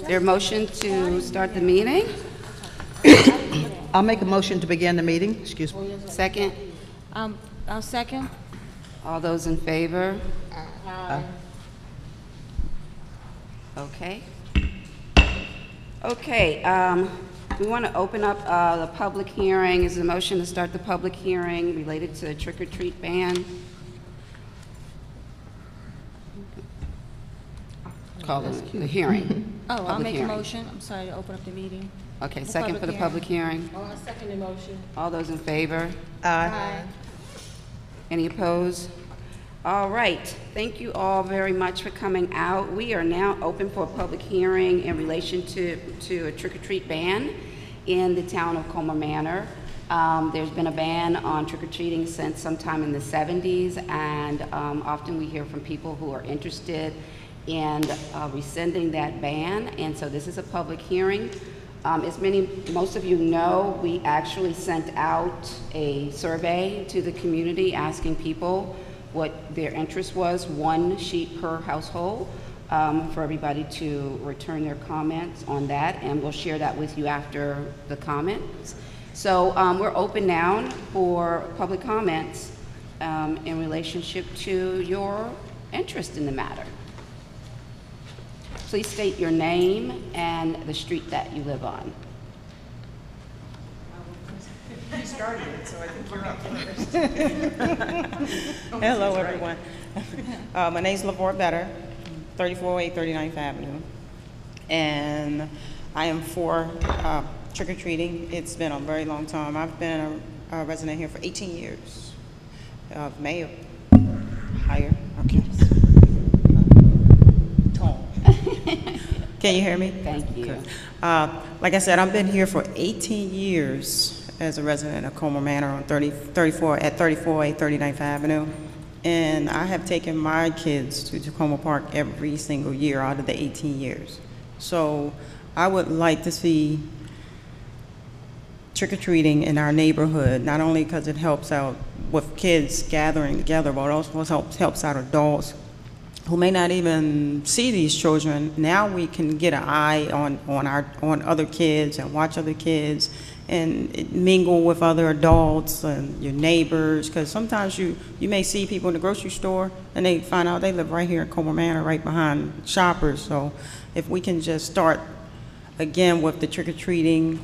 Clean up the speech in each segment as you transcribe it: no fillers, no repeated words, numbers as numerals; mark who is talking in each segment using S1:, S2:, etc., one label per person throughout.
S1: There a motion to start the meeting?
S2: I'll make a motion to begin the meeting. Excuse me.
S1: Second?
S3: I'll second.
S1: All those in favor? Okay. Okay, we want to open up the public hearing. Is there a motion to start the public hearing related to the trick-or-treat ban? Call the hearing.
S3: Oh, I'll
S1: Public
S3: make a
S1: hearing.
S3: motion. I'm sorry to open up the meeting.
S1: Okay,
S3: The
S1: second for the
S3: public
S1: public hearing.
S4: Oh, I second the motion.
S1: All those in favor?
S2: Aye.
S1: Any opposed? All right, thank you all very much for coming out. We are now open for a public hearing in relation to a trick-or-treat ban in the town of Colmar Manor. There's been a ban on trick-or-treating since sometime in the 70s, and often we hear from people who are interested in rescinding that ban, and so this is a public hearing. As most of you know, we actually sent out a survey to the community asking people what their interest was, 1 sheet per household, for everybody to return their comments on that, and we'll share that with you after the comments. So we're open now for public comments in relationship to your interest in the matter. Please state your name and the street that you live on.
S5: You started it, so I think you're up first. Hello, everyone. My name's LaVore Better, 3408 39th Avenue. And I am for trick-or-treating. It's been a very long time. I've been a resident here for 18 years. Mayor, higher, okay. Tall. Can you hear me?
S1: Thank you.
S5: Good. Like I said, I've been here for 18 years as a resident of Colmar Manor on 3408 39th Avenue. And I have taken my kids to Tacoma Park every single year out of the 18 years. So I would like to see trick-or-treating in our neighborhood, not only because it helps out with kids gathering together, but also helps out adults who may not even see these children. Now we can get an eye on other kids and watch other kids and mingle with other adults and your neighbors, because sometimes you may see people in the grocery store and they find out they live right here in Colmar Manor, right behind Shoppers. So if we can just start again with the trick-or-treating,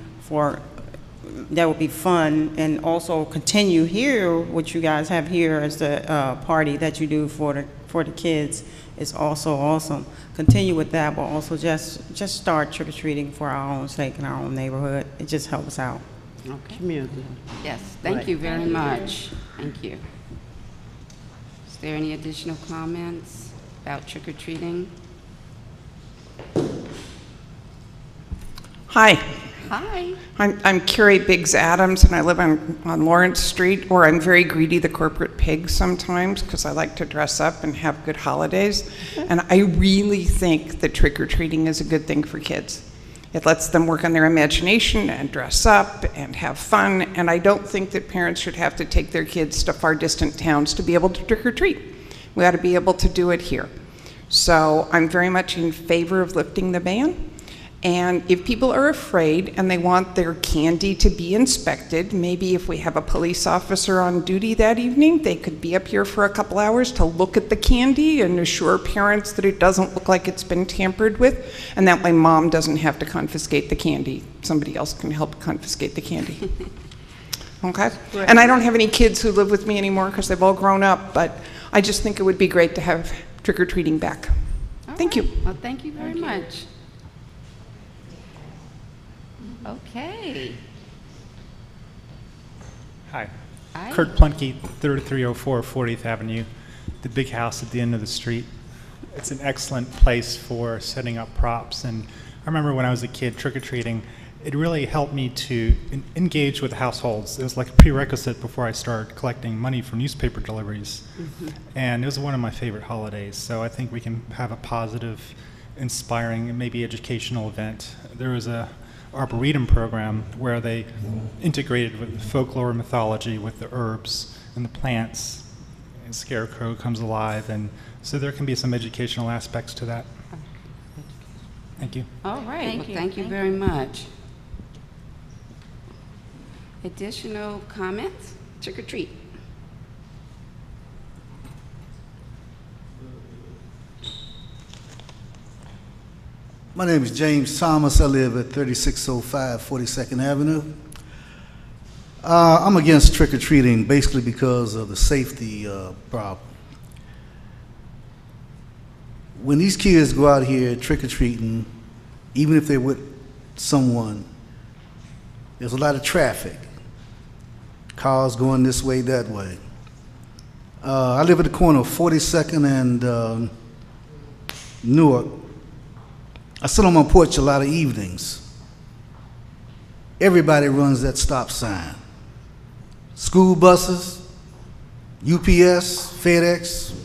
S5: that would be fun, and also continue here what you guys have here as the party that you do for the kids is also awesome. Continue with that, but also just start trick-or-treating for our own sake in our own neighborhood. It just helps out.
S1: Okay.
S2: Community.
S1: Yes, thank you very much. Thank you. Is there any additional comments about trick-or-treating?
S6: Hi,
S1: Hi.
S6: I'm Carrie Biggs Adams, and I live on Lawrence Street, or I'm very greedy, the corporate pig sometimes, because I like to dress up and have good holidays. And I really think that trick-or-treating is a good thing for kids. It lets them work on their imagination and dress up and have fun, and I don't think that parents should have to take their kids to far distant towns to be able to trick-or-treat. We ought to be able to do it here. So I'm very much in favor of lifting the ban. And if people are afraid and they want their candy to be inspected, maybe if we have a police officer on duty that evening, they could be up here for a couple hours to look at the candy and assure parents that it doesn't look like it's been tampered with. And that way mom doesn't have to confiscate the candy. Somebody else can help confiscate the candy. Okay? And I don't have any kids who live with me anymore because they've all grown up, but I just think it would be great to have trick-or-treating back. Thank you.
S1: Well, thank you very much. Okay.
S7: Hi.
S1: Hi.
S7: Kurt Plunke, 3304 40th Avenue, the big house at the end of the street. It's an excellent place for setting up props. And I remember when I was a kid trick-or-treating, it really helped me to engage with households. It was like a prerequisite before I started collecting money for newspaper deliveries. And it was one of my favorite holidays. So I think we can have a positive, inspiring, and maybe educational event. There was a Arboretum program where they integrated with folklore mythology with the herbs and the plants. And Scarecrow comes alive, and so there can be some educational aspects to that. Thank you.
S1: All right,
S3: Thank
S1: well,
S3: you.
S1: thank you
S3: Thank
S1: very much. Additional comments? Trick or treat.
S4: My name is James Thomas. I live at 3605 42nd Avenue. I'm against trick-or-treating basically because of the safety problem. When these kids go out here trick-or-treating, even if they're with someone, there's a lot of traffic. Cars going this way, that way. I live at the corner of 42nd and Newark. I sit on my porch a lot of evenings. Everybody runs that stop sign. School buses, UPS, FedEx,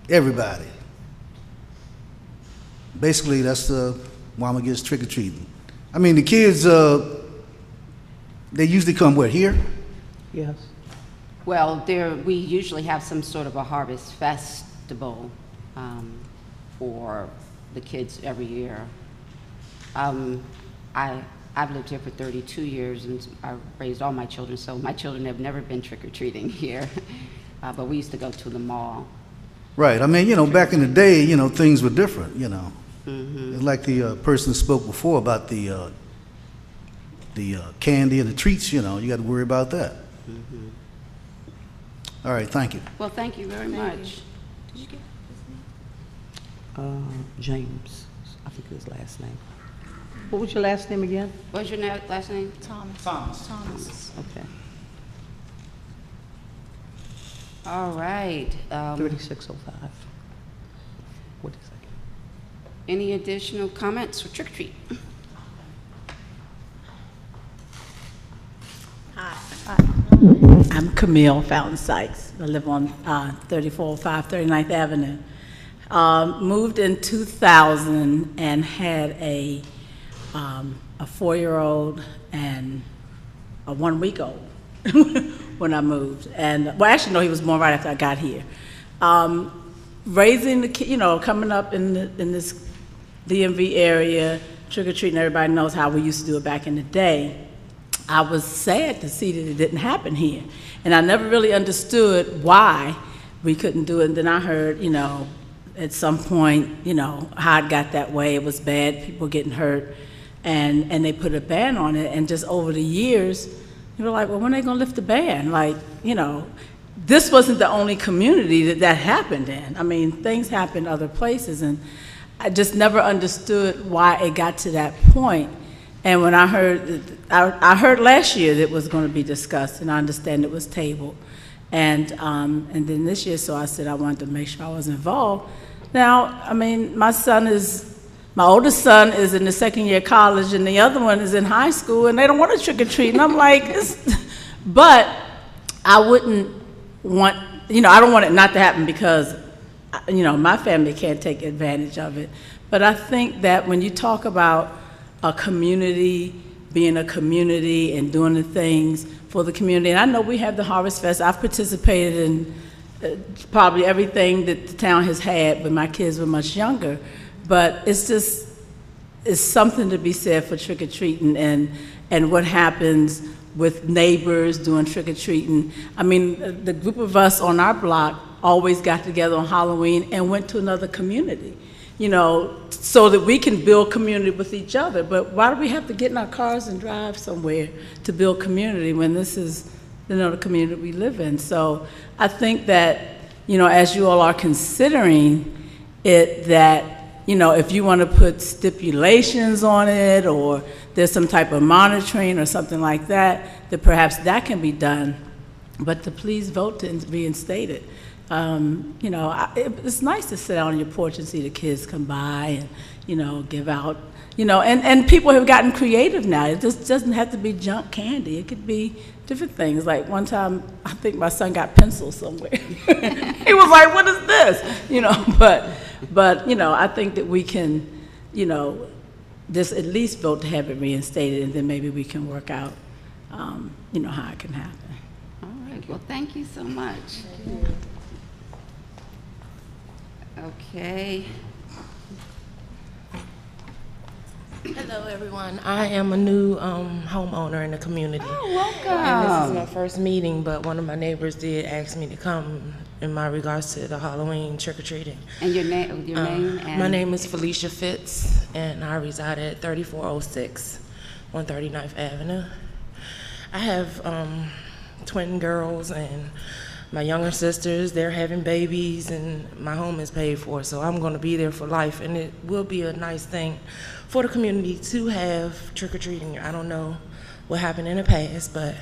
S4: everybody. Basically, that's why I'm against trick-or-treating. I mean, the kids, they usually come, where, here?
S2: Yes.
S1: Well, we usually have some sort of a harvest festival for the kids every year. I've lived here for 32 years and I raised all my children, so my children have never been trick-or-treating here. But we used to go to the mall.
S4: Right. I mean, you know, back in the day, you know, things were different, you know.
S1: Mm-hmm.
S4: Like the person spoke before about the candy and the treats, you know, you got to worry about that.
S1: Mm-hmm.
S4: All right, thank you.
S1: Well, thank you very much.
S3: Did you get
S2: James, I think his last name. What was your last name again?
S1: What's your last name?
S3: Thomas?
S4: Thomas.
S3: Thomas.
S2: Okay.
S1: All right.
S2: 3605. 42nd.
S1: Any additional comments for trick or treat?
S8: I'm Camille Fountain Sykes. I live on 3405 39th Avenue. Moved in 2000 and had a 4-year-old and a 1-week-old when I moved. And, well, actually, no, he was born right after I got here. Raising the kid, you know, coming up in this DMV area, trick-or-treating, everybody knows how we used to do it back in the day. I was sad to see that it didn't happen here. And I never really understood why we couldn't do it. And then I heard, you know, at some point, you know, how it got that way. It was bad, people getting hurt, and they put a ban on it. And just over the years, you were like, well, when are they gonna lift the ban? Like, you know, this wasn't the only community that happened in. I mean, things happened other places, and I just never understood why it got to that point. And when I heard, I heard last year that it was going to be discussed, and I understand it was tabled. And then this year, so I said I wanted to make sure I was involved. Now, I mean, my oldest son is in the 2nd year of college, and the other one is in high school, and they don't want to trick or treat. And I'm like, but I wouldn't want, you know, I don't want it not to happen because, you know, my family can't take advantage of it. But I think that when you talk about a community, being a community and doing the things for the community. And I know we have the Harvest Fest. I've participated in probably everything that the town has had, but my kids were much younger. But it's just, it's something to be said for trick-or-treating and what happens with neighbors doing trick-or-treating. I mean, the group of us on our block always got together on Halloween and went to another community, you know, so that we can build community with each other. But why do we have to get in our cars and drive somewhere to build community when this is, you know, the community we live in? So I think that, you know, as you all are considering it, that, you know, if you want to put stipulations on it or there's some type of monitoring or something like that, that perhaps that can be done. But to please vote to reinstate it. You know, it's nice to sit out on your porch and see the kids come by and, you know, give out, you know, and people have gotten creative now. It just doesn't have to be junk candy. It could be different things. Like one time, I think my son got pencils somewhere. He was like, what is this? You know, but, you know, I think that we can, you know, just at least vote to have it reinstated, and then maybe we can work out, you know, how it can happen.
S1: All right, well, thank you so much. Okay.
S9: Hello, everyone. I am a new homeowner in the community.
S1: Oh,
S9: And this is
S1: welcome.
S9: my first meeting, but one of my neighbors did ask me to come in my regards to the Halloween trick-or-treating.
S1: And your name, and?
S9: My name is Felicia Fitz, and I reside at 3406 139th Avenue. I have twin girls, and my younger sisters, they're having babies, and my home is paid for, so I'm going to be there for life, and it will be a nice thing for the community to have trick-or-treating. I don't know what happened in the past, but,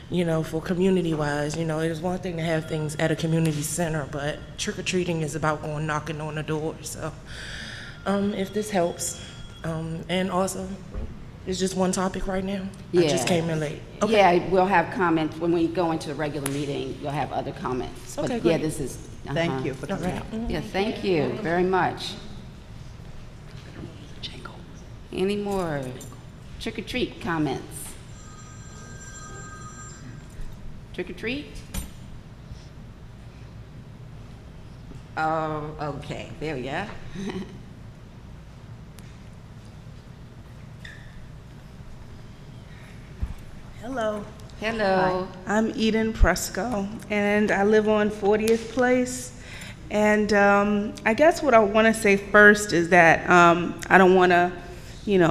S9: you know, for community-wise, you know, it is one thing to have things at a community center, but trick-or-treating is about going knocking on the door, so if this helps. And also, it's just one topic right now. I just came in late. Okay.
S1: Yeah, we'll have comments, when we go into the regular meeting, you'll have other comments.
S9: Okay,
S1: But yeah,
S9: great.
S1: this is.
S2: Thank you for
S9: All
S2: coming
S9: right.
S2: out.
S1: Yeah, thank you very much. Any more trick or treat comments? Trick or treat? Oh, okay, there we go.
S10: Hello,
S1: Hello.
S10: I'm Eden Presco, and I live on 40th Place. And I guess what I want to say first is that I don't want to,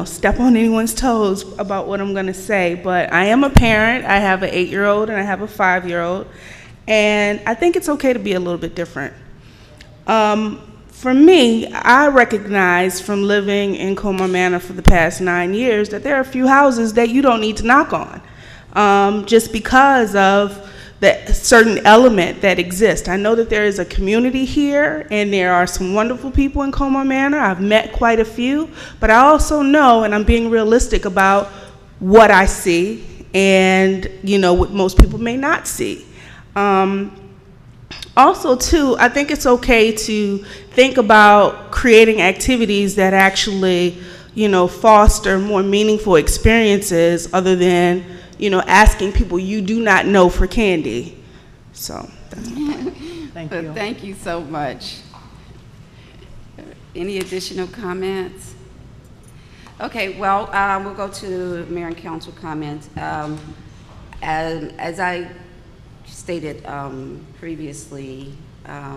S10: step on anyone's toes about what I'm going to say, but I am a parent. I have an 8-year-old and I have a 5-year-old, and I think it's okay to be a little bit different. For me, I recognize from living in Colmar Manor for the past 9 years that there are a few houses that you don't need to knock on. Just because of the certain element that exists. I know that there is a community here, and there are some wonderful people in Colmar Manor. I've met quite a few, but I also know, and I'm being realistic about what I see, and what most people may not see. Also, too, I think it's okay to think about creating activities that actually, foster more meaningful experiences other than asking people you do not know for candy. So that's my point.
S2: Thank you.
S1: Thank you so much. Any additional comments? Okay, well, we'll go to mayor and council comments. As I stated previously, I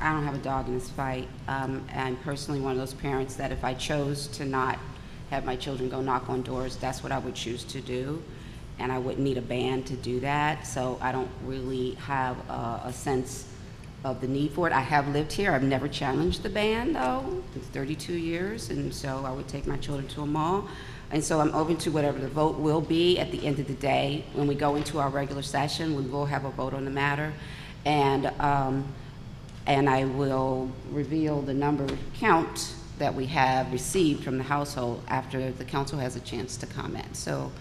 S1: don't have a dog in this fight. I'm personally one of those parents that if I chose to not have my children go knock on doors, that's what I would choose to do. And I wouldn't need a ban to do that, so I don't really have a sense of the need for it. I have lived here. I've never challenged the ban, though. It's 32 years, and so I would take my children to a mall. And so I'm open to whatever the vote will be at the end of the day. When we go into our regular session, we will have a vote on the matter. And I will reveal the count that we have received from the household after the council has a chance to comment. So,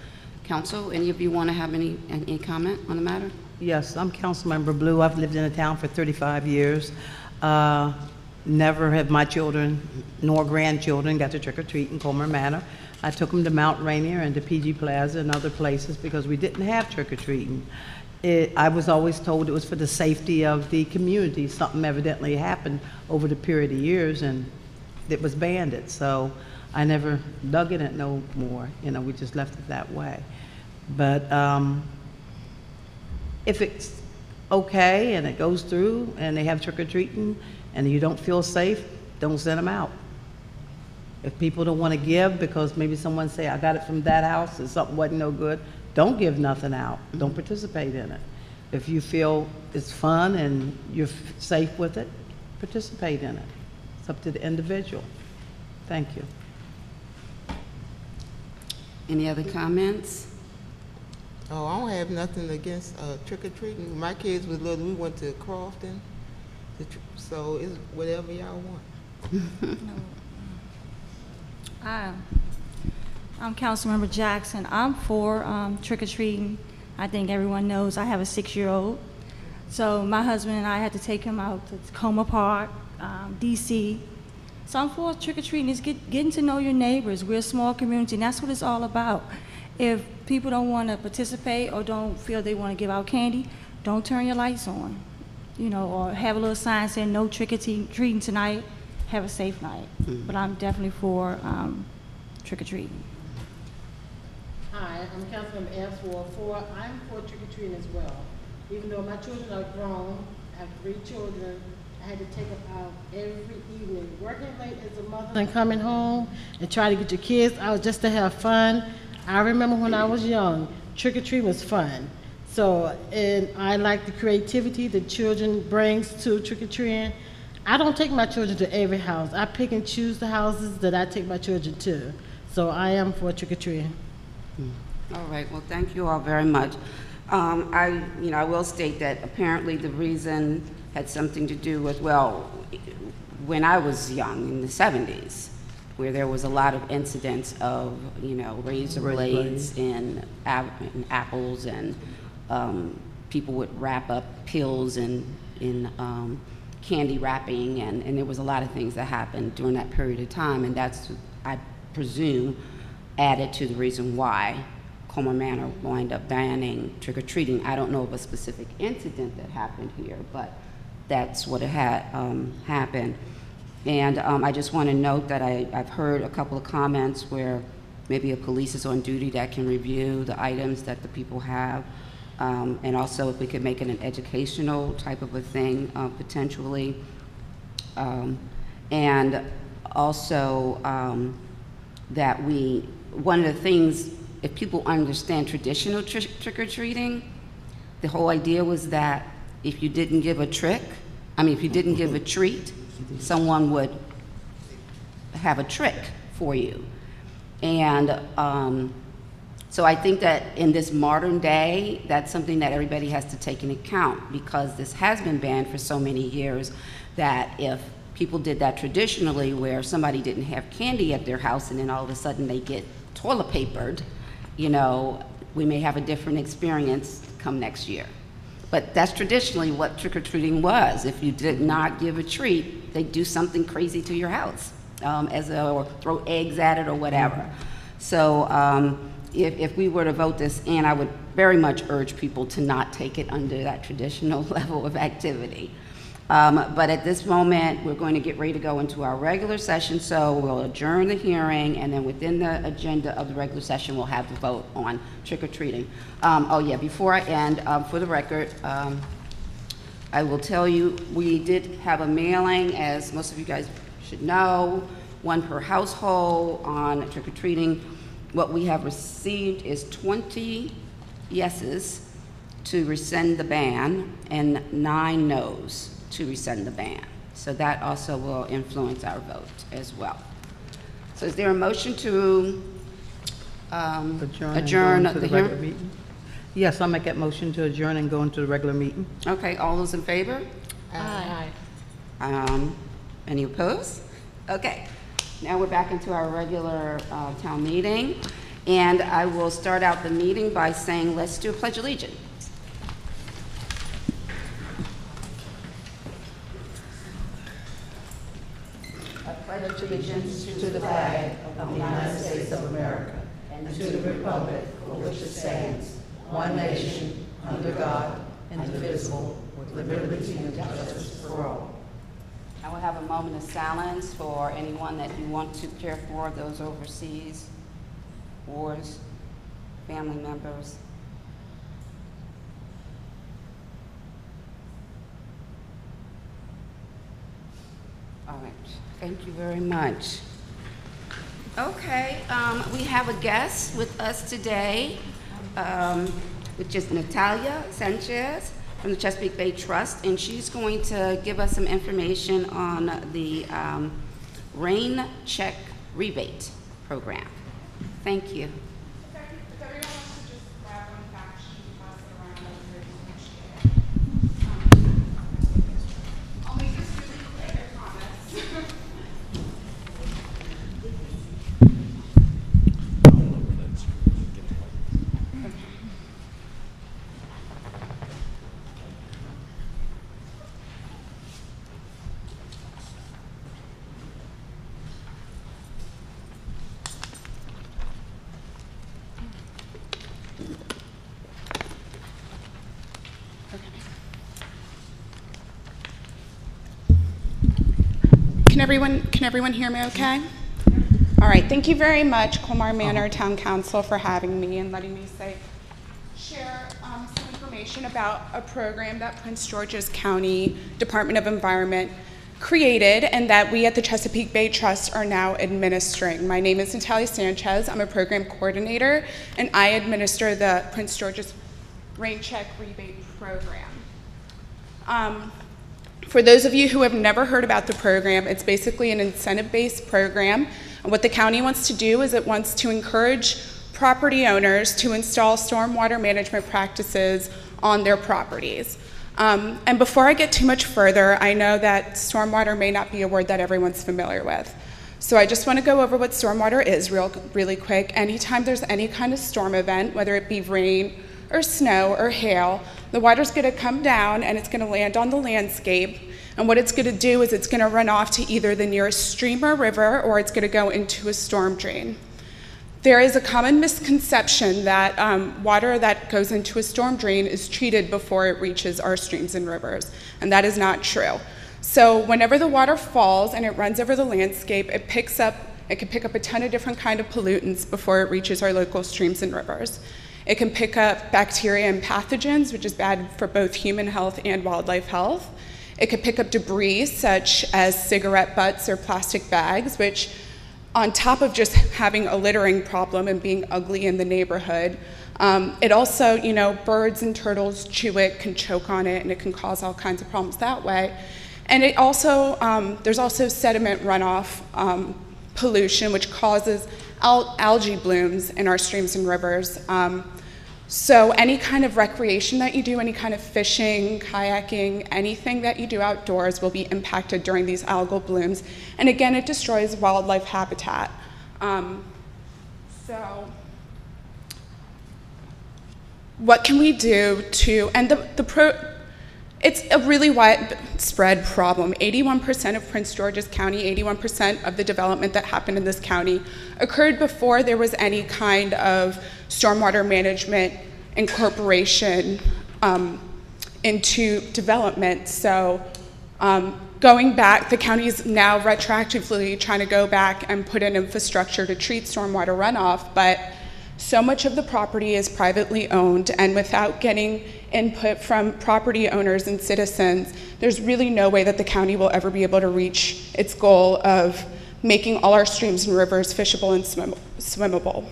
S1: council, any of you want to have any comment on the matter?
S2: Yes, I'm Councilmember Blue. I've lived in the town for 35 years. Never have my children nor grandchildren got to trick-or-treat in Colmar Manor. I took them to Mount Rainier and to PG Plaza and other places because we didn't have trick-or-treating. I was always told it was for the safety of the community. Something evidently happened over the period of years and it was banned. So I never dug in it no more. We just left it that way. But if it's okay and it goes through and they have trick-or-treating and you don't feel safe, don't send them out. If people don't want to give because maybe someone say, I got it from that house and something wasn't no good, don't give nothing out. Don't participate in it. If you feel it's fun and you're safe with it, participate in it. It's up to the individual. Thank you.
S1: Any other comments?
S11: Oh, I don't have nothing against trick-or-treating. My kids was little, we went to Crofton, so it's whatever y'all want.
S3: I'm Councilmember Jackson. I'm for trick-or-treating. I think everyone knows I have a 6-year-old. So my husband and I had to take him out to Colmar Park, DC. So I'm for trick-or-treating. It's getting to know your neighbors. We're a small community, and that's what it's all about. If people don't want to participate or don't feel they want to give out candy, don't turn your lights on, or have a little sign saying no trick-or-treating tonight. Have a safe night. But I'm definitely for trick-or-treating.
S12: Hi, I'm Councilmember Ernst, Ward 4. I'm for trick-or-treating as well. Even though my children are grown, I have 3 children, I had to take them out every evening, working late as a mother and coming home and try to get your kids out just to have fun. I remember when I was young, trick-or-treating was fun. So, and I like the creativity that children brings to trick-or-treating. I don't take my children to every house. I pick and choose the houses that I take my children to. So I am for trick-or-treating.
S1: All right, well, thank you all very much. I will state that apparently the reason had something to do with, well, when I was young, in the 70s, where there was a lot of incidents of, razor blades in apples, and people would wrap up pills in candy wrapping, and there was a lot of things that happened during that period of time, and that's, I presume, added to the reason why Colmar Manor wound up banning trick-or-treating. I don't know of a specific incident that happened here, but that's what it had happened. And I just want to note that I've heard a couple of comments where maybe a police is on duty that can review the items that the people have. And also if we could make it an educational type of a thing, potentially. And also that one of the things, if people understand traditional trick-or-treating, the whole idea was that if you didn't give a if you didn't give a treat, someone would have a trick for you. And so I think that in this modern day, that's something that everybody has to take into account, because this has been banned for so many years, that if people did that traditionally, where somebody didn't have candy at their house and then all of a sudden they get toilet papered, we may have a different experience come next year. But that's traditionally what trick-or-treating was. If you did not give a treat, they'd do something crazy to your house, or throw eggs at it or whatever. So if we were to vote this in, I would very much urge people to not take it under that traditional level of activity. But at this moment, we're going to get ready to go into our regular session, so we'll adjourn the hearing, and then within the agenda of the regular session, we'll have the vote on trick-or-treating. Oh yeah, before I end, for the record, I will tell you, we did have a mailing, as most of you guys should know, 1 per household on trick-or-treating. What we have received is 20 yeses to rescind the ban and 9 noes to rescind the ban. So that also will influence our vote as well. So is there a motion to adjourn the hearing?
S2: Meeting? Yes, I'll make that motion to adjourn and go into the regular meeting.
S1: Okay, all those in favor?
S12: Aye.
S1: Any opposed? Okay, now we're back into our regular town meeting, and I will start out the meeting by saying, let's do a pledge of allegiance. I pledge allegiance to the flag of the United States of America and to the republic for which it stands, one nation, under God, indivisible, with liberty and justice for all. I will have a moment of silence for anyone that you want to care for, those overseas, wars, family members. All right, thank you very much. Okay, we have a guest with us today, which is Natalia Sanchez from the Chesapeake Bay Trust, and she's going to give us some information on the rain check rebate program. Thank you.
S13: If everyone wants to just grab one fact sheet and pass it around, I would really appreciate it. I'll make this really quick, I promise. Can everyone hear me okay? All right, thank you very much, Colmar Manor Town Council, for having me and letting me share some information about a program that Prince George's County Department of Environment created and that we at the Chesapeake Bay Trust are now administering. My name is Natalia Sanchez. I'm a program coordinator, and I administer the Prince George's Rain Check Rebate Program. For those of you who have never heard about the program, it's basically an incentive-based program. And what the county wants to do is it wants to encourage property owners to install stormwater management practices on their properties. And before I get too much further, I know that stormwater may not be a word that everyone's familiar with. So I just want to go over what stormwater is really quick. Anytime there's any kind of storm event, whether it be rain or snow or hail, the water's going to come down and it's going to land on the landscape. And what it's going to do is it's going to run off to either the nearest stream or river, or it's going to go into a storm drain. There is a common misconception that water that goes into a storm drain is treated before it reaches our streams and rivers, and that is not true. So whenever the water falls and it runs over the landscape, it can pick up a ton of different kind of pollutants before it reaches our local streams and rivers. It can pick up bacteria and pathogens, which is bad for both human health and wildlife health. It could pick up debris such as cigarette butts or plastic bags, which on top of just having a littering problem and being ugly in the neighborhood, it also, birds and turtles chew it, can choke on it, and it can cause all kinds of problems that way. And it also, there's also sediment runoff pollution, which causes algae blooms in our streams and rivers. So any kind of recreation that you do, any kind of fishing, kayaking, anything that you do outdoors will be impacted during these algal blooms. And again, it destroys wildlife habitat. So what can we do to, and it's a really widespread problem. 81% of Prince George's County, 81% of the development that happened in this county occurred before there was any kind of stormwater management incorporation into development. So going back, the county is now retroactively trying to go back and put in infrastructure to treat stormwater runoff, but so much of the property is privately owned, and without getting input from property owners and citizens, there's really no way that the county will ever be able to reach its goal of making all our streams and rivers fishable and swimmable.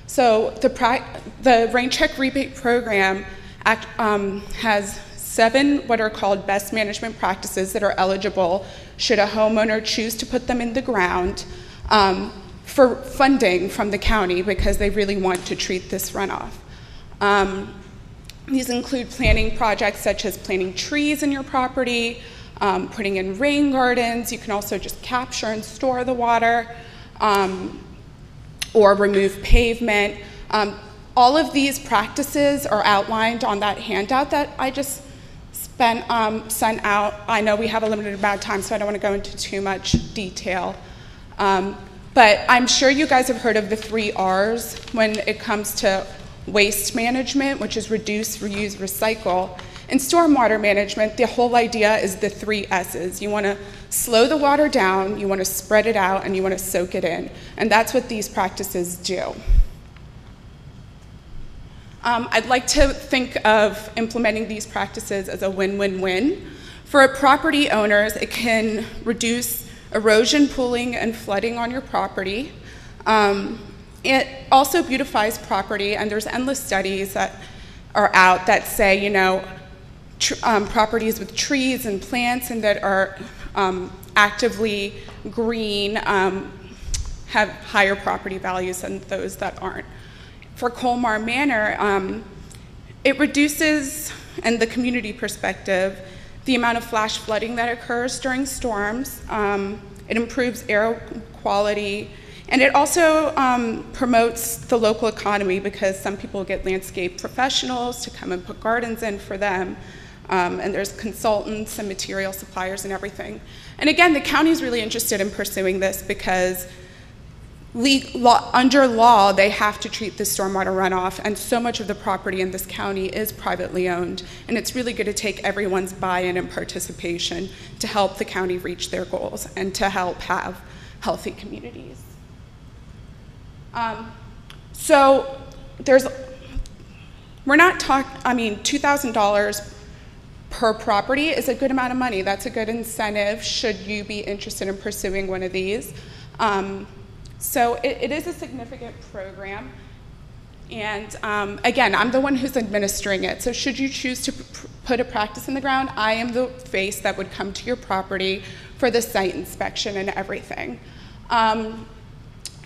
S13: So the Rain Check Rebate Program has 7 what are called best management practices that are eligible should a homeowner choose to put them in the ground for funding from the county because they really want to treat this runoff. These include planting projects such as planting trees in your property, putting in rain gardens. You can also just capture and store the water, or remove pavement. All of these practices are outlined on that handout that I just sent out. I know we have a limited amount of time, so I don't want to go into too much detail. But I'm sure you guys have heard of the 3 R's when it comes to waste management, which is reduce, reuse, recycle. In stormwater management, the whole idea is the 3 S's. You want to slow the water down, you want to spread it out, and you want to soak it in. And that's what these practices do. I'd like to think of implementing these practices as a win-win-win. For property owners, it can reduce erosion, pooling, and flooding on your property. It also beautifies property, and there's endless studies that are out that say, properties with trees and plants and that are actively green have higher property values than those that aren't. For Colmar Manor, it reduces, in the community perspective, the amount of flash flooding that occurs during storms. It improves air quality, and it also promotes the local economy because some people get landscape professionals to come and put gardens in for them. And there's consultants and material suppliers and everything. And again, the county is really interested in pursuing this because under law, they have to treat the stormwater runoff, and so much of the property in this county is privately owned, and it's really good to take everyone's buy-in and participation to help the county reach their goals and to help have healthy communities. So we're not $2,000 per property is a good amount of money. That's a good incentive should you be interested in pursuing one of these. So it is a significant program. And again, I'm the one who's administering it. So should you choose to put a practice in the ground, I am the face that would come to your property for the site inspection and everything.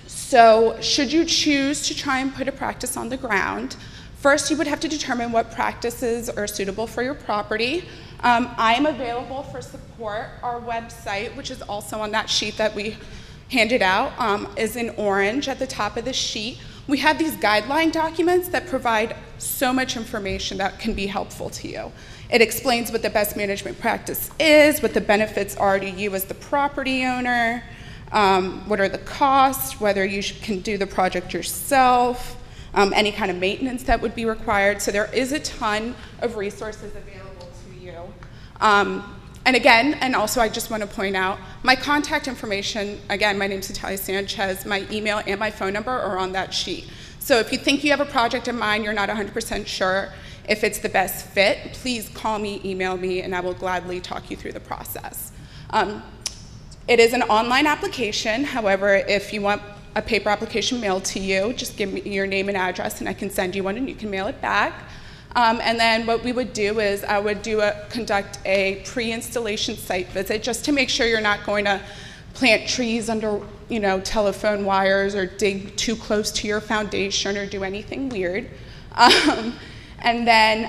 S13: So should you choose to try and put a practice on the ground, first you would have to determine what practices are suitable for your property. I am available for support. Our website, which is also on that sheet that we handed out, is in orange at the top of the sheet. We have these guideline documents that provide so much information that can be helpful to you. It explains what the best management practice is, what the benefits are to you as the property owner, what are the costs, whether you can do the project yourself, any kind of maintenance that would be required. So there is a ton of resources available to you. And again, and also I just want to point out, my contact information, again, my name's Natalia Sanchez, my email and my phone number are on that sheet. So if you think you have a project in mind, you're not 100% sure if it's the best fit, please call me, email me, and I will gladly talk you through the process. It is an online application. However, if you want a paper application mailed to you, just give me your name and address and I can send you one and you can mail it back. And then what we would do is I would conduct a pre-installation site visit just to make sure you're not going to plant trees under telephone wires or dig too close to your foundation or do anything weird. And then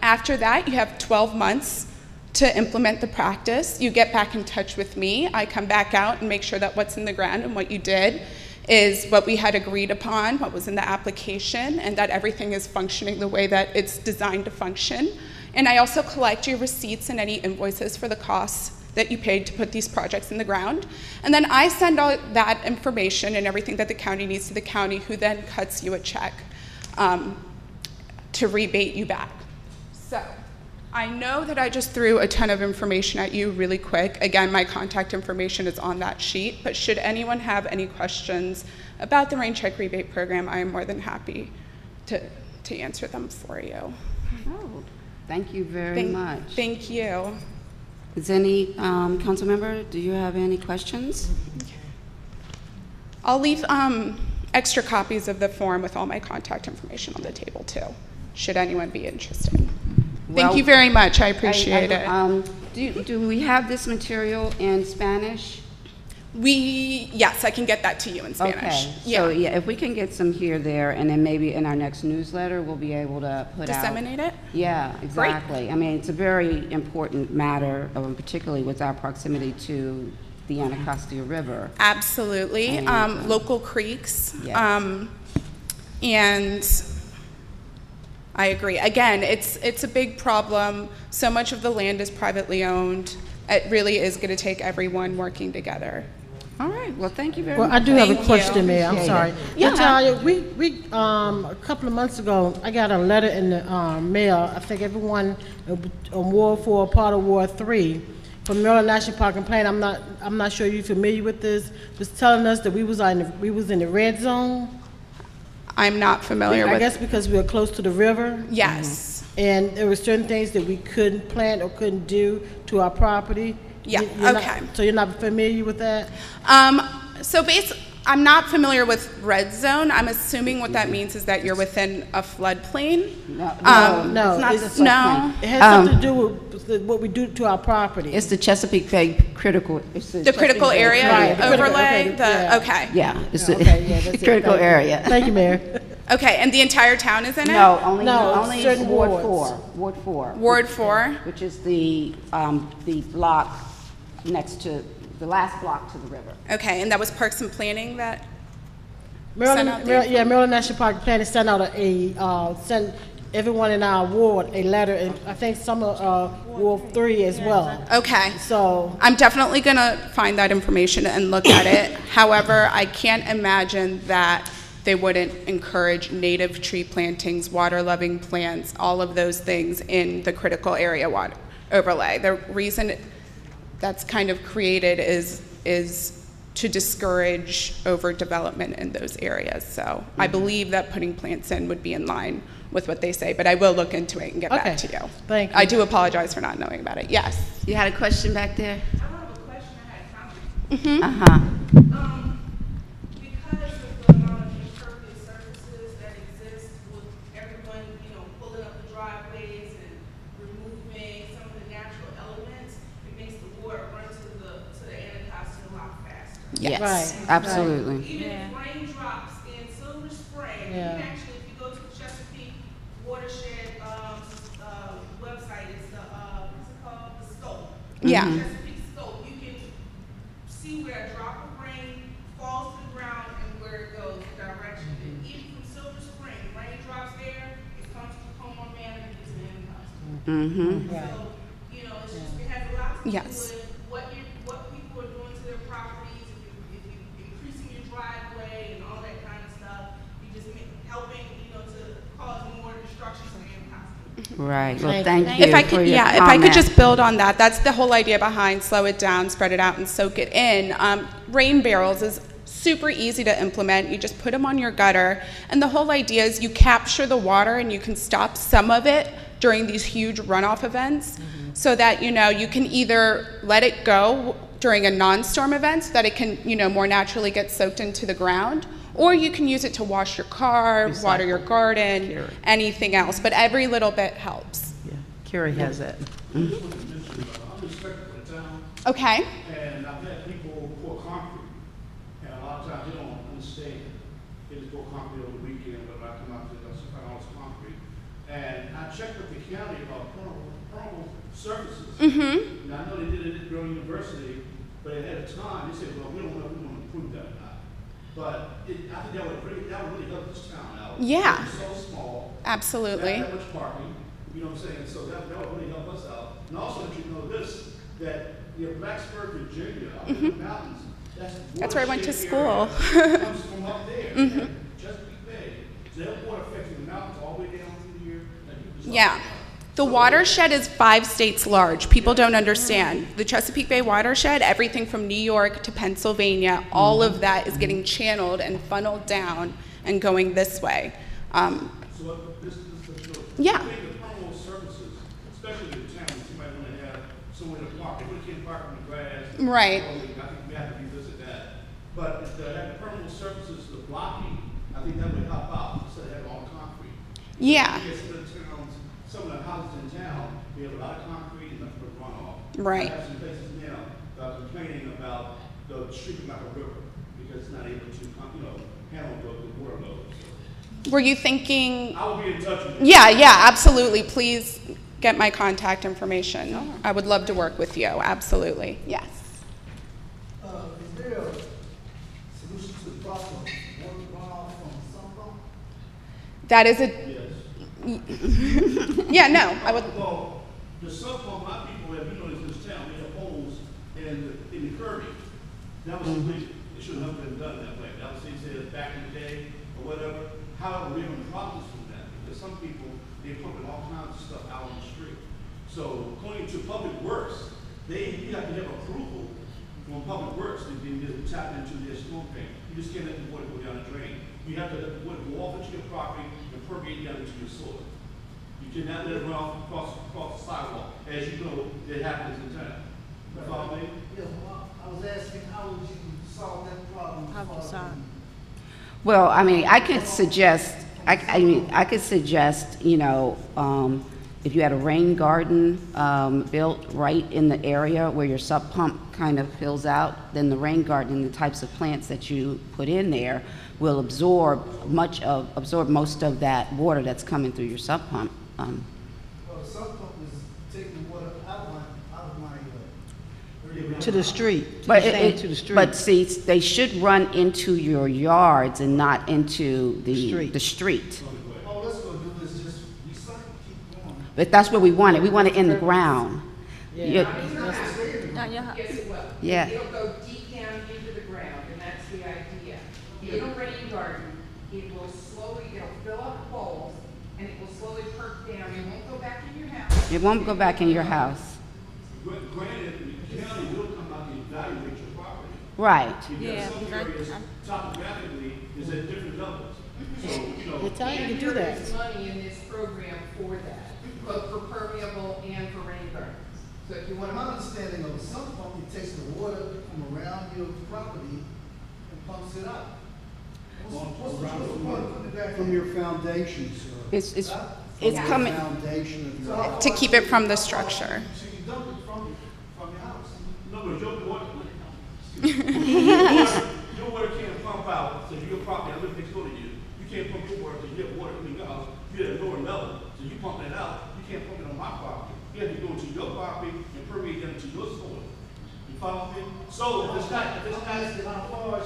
S13: after that, you have 12 months to implement the practice. You get back in touch with me. I come back out and make sure that what's in the ground and what you did is what we had agreed upon, what was in the application, and that everything is functioning the way that it's designed to function. And I also collect your receipts and any invoices for the costs that you paid to put these projects in the ground. And then I send all that information and everything that the county needs to the county, who then cuts you a check to rebate you back. So I know that I just threw a ton of information at you really quick. Again, my contact information is on that sheet, but should anyone have any questions about the rain check rebate program, I am more than happy to answer them for you.
S1: Oh, thank you very much.
S13: Thank you.
S1: Is any council member, do you have any questions?
S13: I'll leave extra copies of the form with all my contact information on the table too, should anyone be interested. Thank you very much. I appreciate it.
S1: Do we have this material in Spanish?
S13: Yes, I can get that to you in Spanish.
S1: Okay.
S13: Yeah.
S1: So yeah, if we can get some here, there, and then maybe in our next newsletter, we'll be able to
S13: disseminate it?
S1: Yeah, exactly. Great. I mean, it's a very important matter, particularly with our proximity to the Anacostia River.
S13: Absolutely. And, local creeks. Yes. And I agree. Again, it's a big problem. So much of the land is privately owned. It really is going to take everyone working together.
S1: All right. Well, thank you very much.
S14: Well, I do have a question, Mayor. I'm sorry.
S1: Yeah.
S14: Natalia, we a couple of months ago, I got a letter in the mail. I think everyone on Ward 4, part of Ward 3, from Maryland National Park and Plan. I'm not sure you're familiar with this. Was telling us that we was in the red zone.
S13: I'm not familiar with.
S14: I guess because we were close to the river.
S13: Yes.
S14: And there were certain things that we couldn't plant or couldn't do to our property.
S13: Yeah. Okay.
S14: So you're not familiar with that?
S13: So I'm not familiar with red zone. I'm assuming what that means is that you're within a floodplain.
S14: No,
S1: it's not
S14: it has something to do with what we do to our property.
S1: It's the Chesapeake Bay critical. It's
S13: the critical area
S14: right.
S13: overlay.
S14: Okay.
S1: Yeah, it's the
S14: that's
S1: critical area.
S14: Thank you, Mayor.
S13: Okay, and the entire town is in it?
S1: No, only
S14: certain
S1: Ward
S14: wards.
S1: 4. Ward 4.
S13: Ward 4,
S1: which is the block next to the last block to the river.
S13: Okay, and that was Parks and Planning that sent out the
S14: Maryland National Park and Plan sent out sent everyone in our ward a letter, and I think some of Ward 3 as well.
S13: Okay.
S14: So
S13: I'm definitely gonna find that information and look at it. However, I can't imagine that they wouldn't encourage native tree plantings, water-loving plants, all of those things in the critical area water overlay. The reason that's kind of created is to discourage overdevelopment in those areas. So I believe that putting plants in would be in line with what they say, but I will look into it and get back to you.
S14: Thank you.
S13: I do apologize for not knowing about it. Yes.
S1: You had a question back there?
S10: I don't have a question, I had a comment.
S1: Uh-huh.
S10: Because of the amount of impervious surfaces that exist with everyone, pulling up the driveways and removing some of the natural elements, it makes the water run to the Anacostia a lot faster.
S1: Yes,
S14: Right.
S1: absolutely.
S10: Even if rain drops in Silver Spring, you can actually, if you go to the Chesapeake Watershed website, it's the, what's it called? The scope.
S13: Yeah.
S10: Chesapeake scope, you can see where a drop of rain falls to the ground and where it goes, the direction. And even from Silver Spring, rain drops there, it comes to Colmar Manor and gets to Anacostia.
S1: Mm-hmm.
S10: So, it's just, it has a lot to do
S13: Yes.
S10: with what people are doing to their properties, if you increasing your driveway and all that kind of stuff, you just helping, to cause more destruction to Anacostia.
S1: Right. Well, thank you
S13: If I
S1: for
S13: could,
S1: your
S13: if I could
S1: comment.
S13: just build on that, that's the whole idea behind slow it down, spread it out, and soak it in. Rain barrels is super easy to implement. You just put them on your gutter, and the whole idea is you capture the water and you can stop some of it during these huge runoff events, so that you can either let it go during a non-storm event so that it can more naturally get soaked into the ground, or you can use it to wash your car, water your garden, anything else. But every little bit helps.
S2: Yeah, Carrie has that.
S15: I'm respectful of the town,
S13: Okay.
S15: and I've had people pour concrete, and a lot of times they don't understand. They just pour concrete over the weekend, but I come out to find all this concrete. And I checked with the county about permeable surfaces.
S13: Mm-hmm.
S15: Now, I know they did it at Grove University, but at a time, they said, well, we don't know if we want to prove that or not. But I think that would really help this town out.
S13: Yeah.
S15: It's so small.
S13: Absolutely.
S15: Not that much parking, you know what I'm saying? So that would really help us out. And also that you know this, that Blacksburg, Virginia, up in the mountains,
S13: That's where I went to
S15: watershed
S13: school.
S15: area comes from up there. Chesapeake Bay. So that water affecting the mountains all the way down through here.
S13: Yeah. The watershed is 5 states large. People don't understand. The Chesapeake Bay watershed, everything from New York to Pennsylvania, all of that is getting channeled and funneled down and going this way.
S15: So this
S13: Yeah.
S15: I think the permeable surfaces, especially in towns, you might want to have somewhere to park. If we can't park on the grass.
S13: Right.
S15: I think we have to revisit that. But if they have the permeable surfaces, the blocking, I think that would help out instead of having all concrete.
S13: Yeah.
S15: Some of the houses in town, we have a lot of concrete and nothing but runoff.
S13: Right.
S15: I have some places now that are complaining about the street like a river because it's not able to, handle the water load. So
S13: Were you thinking?
S15: I will be in touch with you.
S13: Yeah, absolutely. Please get my contact information. I would love to work with you. Absolutely. Yes.
S4: Is there a solution to the problem of water runoff from some pump?
S13: That is a. Yeah, no, I would.
S15: Well, the sub pump, my people have, in this town, we have holes in the curbing. That was illegal. It should not have been done that way. That was, they said, back in the day or whatever. However, we're having problems with that because some people, they're pumping all kinds of stuff out on the street. So according to Public Works, you have to have approval from Public Works to be tap into their storm drain. You just can't let the water go down the drain. You have to let the water go off into your property and permeate down into your soil. You cannot let it run off across the sidewalk, as you know, that happens in town. You follow me?
S4: Yeah, I was asking, how would you solve that problem?
S1: Well, I mean, I could suggest, I could suggest, if you had a rain garden built right in the area where your sub pump kind of fills out, then the rain garden and the types of plants that you put in there will absorb most of that water that's coming through your sub pump.
S4: Well, the sub pump is taking the water out of my
S2: To the street.
S1: But
S2: To the street.
S1: But see, they should run into your yards and not into the street.
S4: All that's gonna do is just recycle, keep going.
S1: But that's where we want it. We want it in the ground.
S12: Yes, it will.
S1: Yeah.
S12: It'll go deep down into the ground, and that's the idea. In a rain garden, it'll fill up bowls, and it will slowly perk down. It won't go back in your house.
S1: It won't go back in your house.
S15: Granted, the county will come out and evaluate your property.
S1: Right.
S15: Because some areas topographically is at different levels. So, you know.
S14: It's time to do that.
S6: There's money in this program for that, both for permeable and for rain gardens. So if you want
S4: My
S6: to.
S4: understanding of a sump pump, it takes the water from around your property and pumps it out. What's the point of putting it back
S16: From your foundation, sir.
S1: It's coming.
S16: Foundation of your house.
S13: To keep it from the structure.
S4: So you dump it from your house.
S15: No, but your water, your water can't pump out, so your property, I live next door to you, you can't pump your water to your water coming your house, you're at a lower level, so you pump that out, you can't pump it on my property. You have to go to your property and permeate them to your soil. You follow me? So if it's not,
S4: How far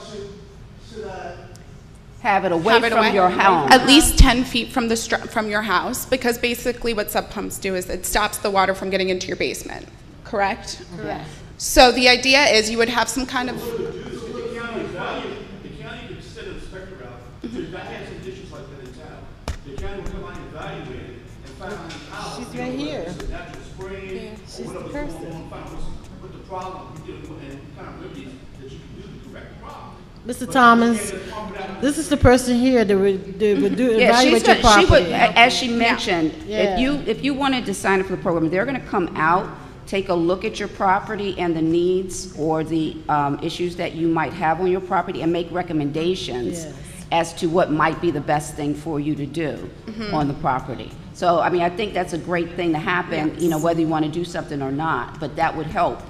S4: should I?
S1: Have it away
S13: Have it
S1: from
S13: away.
S1: your home.
S13: At least 10 feet from from your house, because basically what sub pumps do is it stops the water from getting into your basement, correct?
S1: Correct.
S13: So the idea is you would have some kind of,
S15: the county could send an inspector out, to have some issues like that in town. The county will come out and evaluate it and find out how.
S14: She's right here.
S15: It's a natural spring,
S14: Yeah, she's
S15: or whatever's
S14: the
S15: going
S14: person.
S15: on, find what the problem, you know, and what kind of remedies that you can do to correct the problem.
S14: Mr. Thomas, this is the person here that would do,
S1: Yeah, she's
S14: evaluate your
S1: gonna, she would,
S14: property.
S1: as she mentioned,
S14: Yeah.
S1: if you wanted to sign up for the program, they're gonna come out, take a look at your property and the needs or the issues that you might have on your property and make recommendations
S14: Yes.
S1: as to what might be the best thing for you to do on the property. So, I mean, I think that's a great thing to happen, you know, whether you want to do something or not, but that would help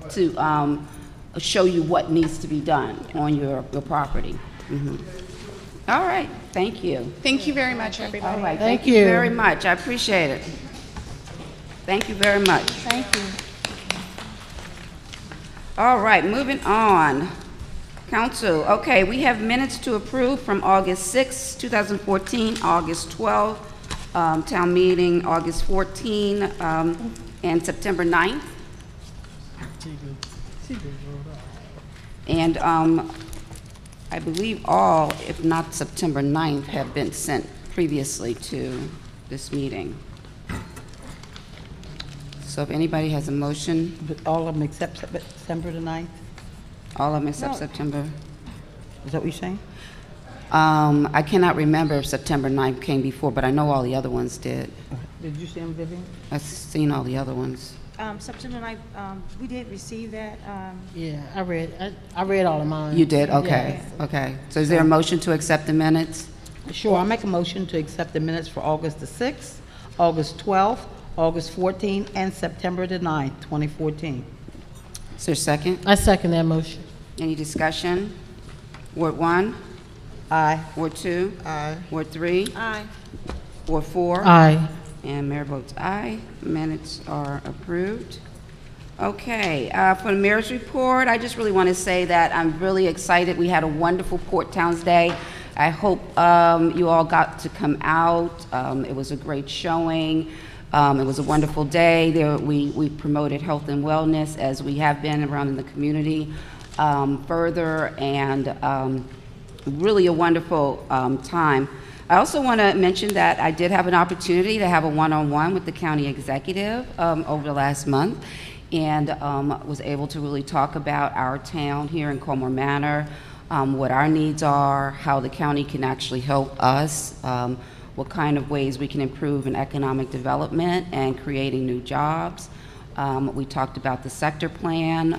S1: to show you what needs to be done on your property. All right, thank you.
S13: thank you very much, everybody.
S1: All right,
S14: Thank
S1: thank you
S14: you.
S1: very much. I appreciate it. Thank you very much.
S3: Thank you.
S1: All right, moving on. Council, okay, we have minutes to approve from August 6, 2014, August 12, town meeting, August 14, and September 9th. And I believe all, if not September 9th, have been sent previously to this meeting. So if anybody has a motion,
S2: But all of them except September the 9th?
S1: all of them except September.
S2: Is that what you're saying?
S1: I cannot remember if September 9th came before, but I know all the other ones did.
S2: Did you see them, Vivian?
S1: I've seen all the other ones.
S3: September 9th, we did receive that.
S14: Yeah, I read all of mine.
S1: You did? Okay,
S14: Yeah.
S1: okay. So is there a motion to accept the minutes?
S2: Sure, I'll make a motion to accept the minutes for August the 6th, August 12th, August 14th, and September the 9th, 2014.
S1: Is there a second?
S14: I second that motion.
S1: Any discussion? Ward 1?
S2: Aye.
S1: Ward 2?
S11: Aye.
S1: Ward 3?
S3: Aye.
S1: Ward 4?
S14: Aye.
S1: And mayor votes aye. Minutes are approved. Okay, for the mayor's report, I just really want to say that I'm really excited. We had a wonderful Port Towns Day. I hope you all got to come out. It was a great showing. It was a wonderful day. We promoted health and wellness as we have been around in the community further, and really a wonderful time. I also want to mention that I did have an opportunity to have a one-on-one with the county executive over the last month, and was able to really talk about our town here in Colmar Manor, what our needs are, how the county can actually help us, what kind of ways we can improve in economic development and creating new jobs. We talked about the sector plan,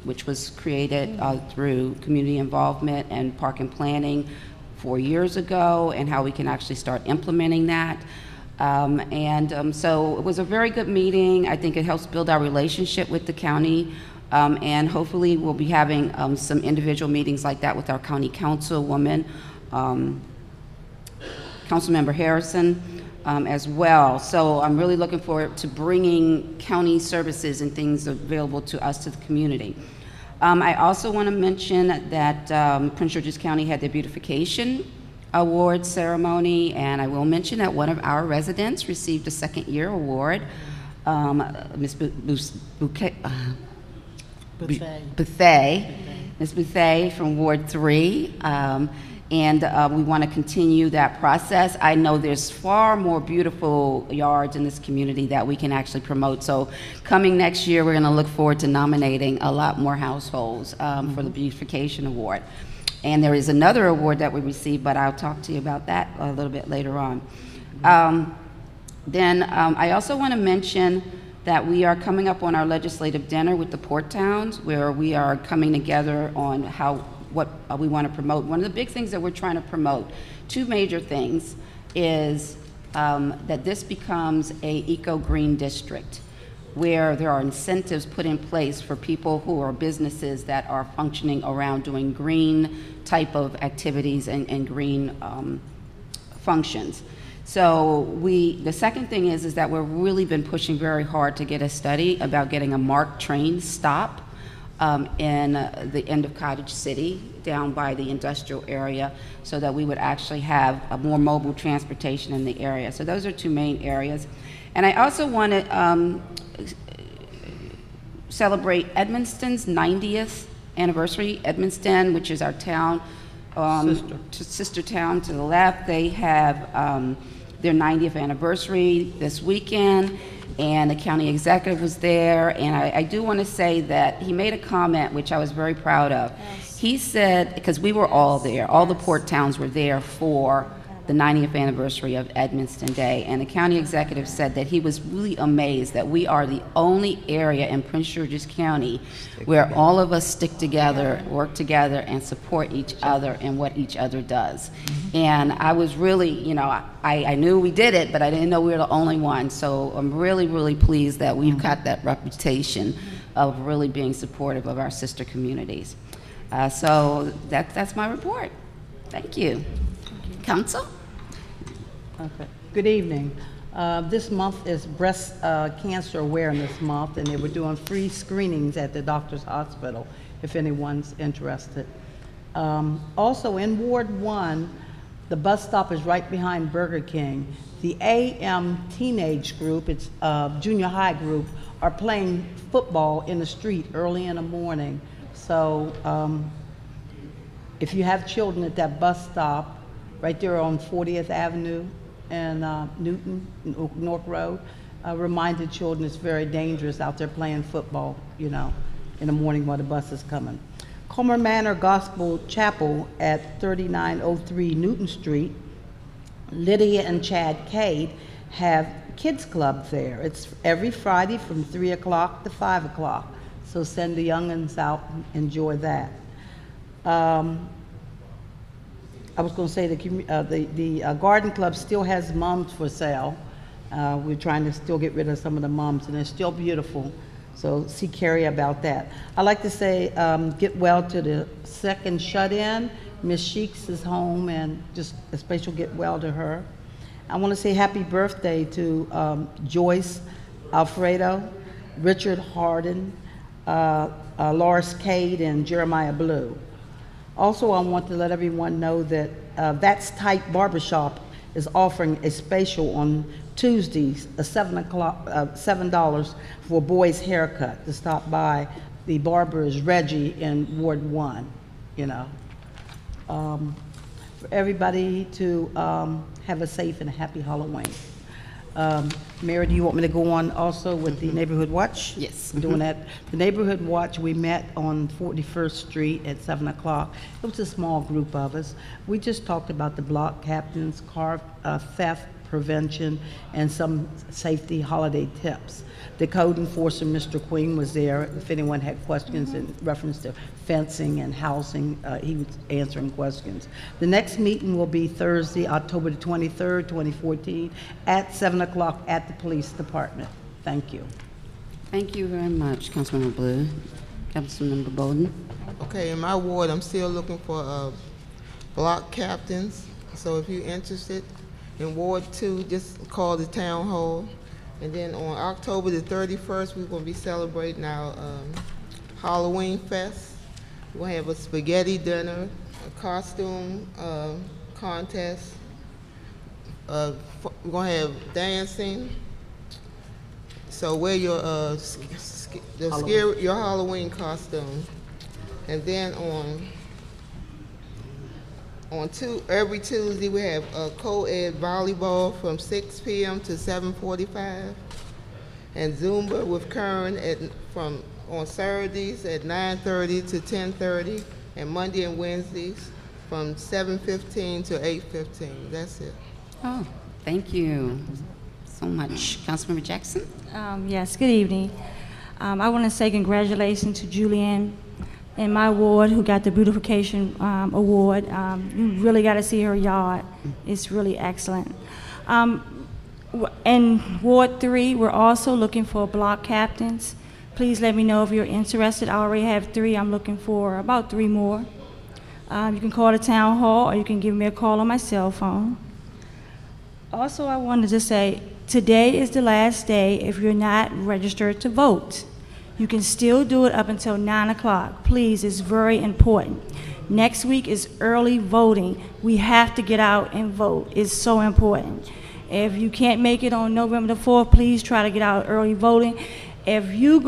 S1: which was created through community involvement and park and planning 4 years ago, and how we can actually start implementing that. So it was a very good meeting. I think it helps build our relationship with the county, and hopefully we'll be having some individual meetings like that with our county councilwoman, Councilmember Harrison, as well. So I'm really looking forward to bringing county services and things available to us, to the community. I also want to mention that Prince George's County had their beautification award ceremony, and I will mention that one of our residents received a second-year award, Ms. Ms. Bouthey from Ward 3, and we want to continue that process. I know there's far more beautiful yards in this community that we can actually promote. So coming next year, we're going to look forward to nominating a lot more households for the Beautification Award. And there is another award that we received, but I'll talk to you about that a little bit later on. Then I also want to mention that we are coming up on our legislative dinner with the Port Towns, where we are coming together on what we want to promote. One of the big things that we're trying to promote, two major things, is that this becomes a eco-green district, where there are incentives put in place for people who are businesses that are functioning around doing green type of activities and green functions. So the second thing is that we've really been pushing very hard to get a study about getting a MARC train stop in the end of Cottage City down by the industrial area, so that we would actually have a more mobile transportation in the area. So those are two main areas. And I also want to celebrate Edmonston's 90th anniversary. Edmonston, which is our town, sister town to the left, they have their 90th anniversary this weekend, and the county executive was there. And I do want to say that he made a comment which I was very proud of. Yes. He said, because we were all there, all the port towns were there for the 90th anniversary of Edmonston Day, and the county executive said that he was really amazed that we are the only area in Prince George's County where all of us stick together, work together, and support each other and what each other does. And I was really, you know, I knew we did it, but I didn't know we were the only one. So I'm really, really pleased that we've got that reputation of really being supportive of our sister communities. So that's my report. Thank you. Council?
S2: Okay. Good evening. This month is Breast Cancer Awareness Month, and they were doing free screenings at the Doctor's Hospital, if anyone's interested. Also, in Ward 1, the bus stop is right behind Burger King. The AM teenage group, it's a junior high group, are playing football in the street early in the morning. So if you have children at that bus stop, right there on 40th Avenue and Newton, North Road, remind the children it's very dangerous out there playing football, you know, in the morning while the bus is coming. Colmar Manor Gospel Chapel at 3903 Newton Street, Lydia and Chad Cade have kids club there. It's every Friday from 3 o'clock to 5 o'clock. So send the young'uns out and enjoy that. I was going to say the garden club still has mums for sale. We're trying to still get rid of some of the mums, and they're still beautiful. So see Carrie about that. I'd like to say get well to the second shut-in. Miss Sheeks is home, and just a special get well to her. I want to say happy birthday to Joyce Alfredo, Richard Harden, Loris Cade, and Jeremiah Blue. Also, I want to let everyone know that That's Tight Barbershop is offering a special on Tuesdays, $7 for a boy's haircut. To stop by, the barber is Reggie in Ward 1, you know. For everybody to have a safe and a happy Halloween. Mary, do you want me to go on also with the Neighborhood Watch?
S1: Yes.
S2: I'm doing that. The Neighborhood Watch, we met on 41st Street at 7 o'clock. It was a small group of us. We just talked about the block captains, car theft prevention, and some safety holiday tips. The code enforcer, Mr. Queen, was there. If anyone had questions in reference to fencing and housing, he was answering questions. The next meeting will be Thursday, October the 23rd, 2014, at 7 o'clock at the police department. Thank you.
S1: Thank you very much, Councilmember Blue. Councilmember Bowden.
S11: Okay, in my ward, I'm still looking for block captains. So if you're interested in Ward 2, just call the town hall. And then on October the 31st, we're going to be celebrating our Halloween Fest. We're going to have a spaghetti dinner, a costume contest. We're going to have dancing. So wear your your Halloween costume. And then on every Tuesday, we have co-ed volleyball from 6 p.m. to 7:45, and Zumba with Karen on Saturdays at 9:30 to 10:30, and Monday and Wednesdays from 7:15 to 8:15. That's it.
S1: Oh, thank you so much. Councilmember Jackson?
S3: Yes, good evening. I want to say congratulations to Julianne in my ward who got the beautification award. You really got to see her yard. It's really excellent. In Ward 3, we're also looking for block captains. Please let me know if you're interested. I already have 3. I'm looking for about 3 more. You can call the town hall or you can give me a call on my cell phone. Also, I wanted to say, today is the last day if you're not registered to vote. You can still do it up until 9 o'clock. Please, it's very important. Next week is early voting. We have to get out and vote. It's so important. If you can't make it on November the 4th, please try to get out early voting. If you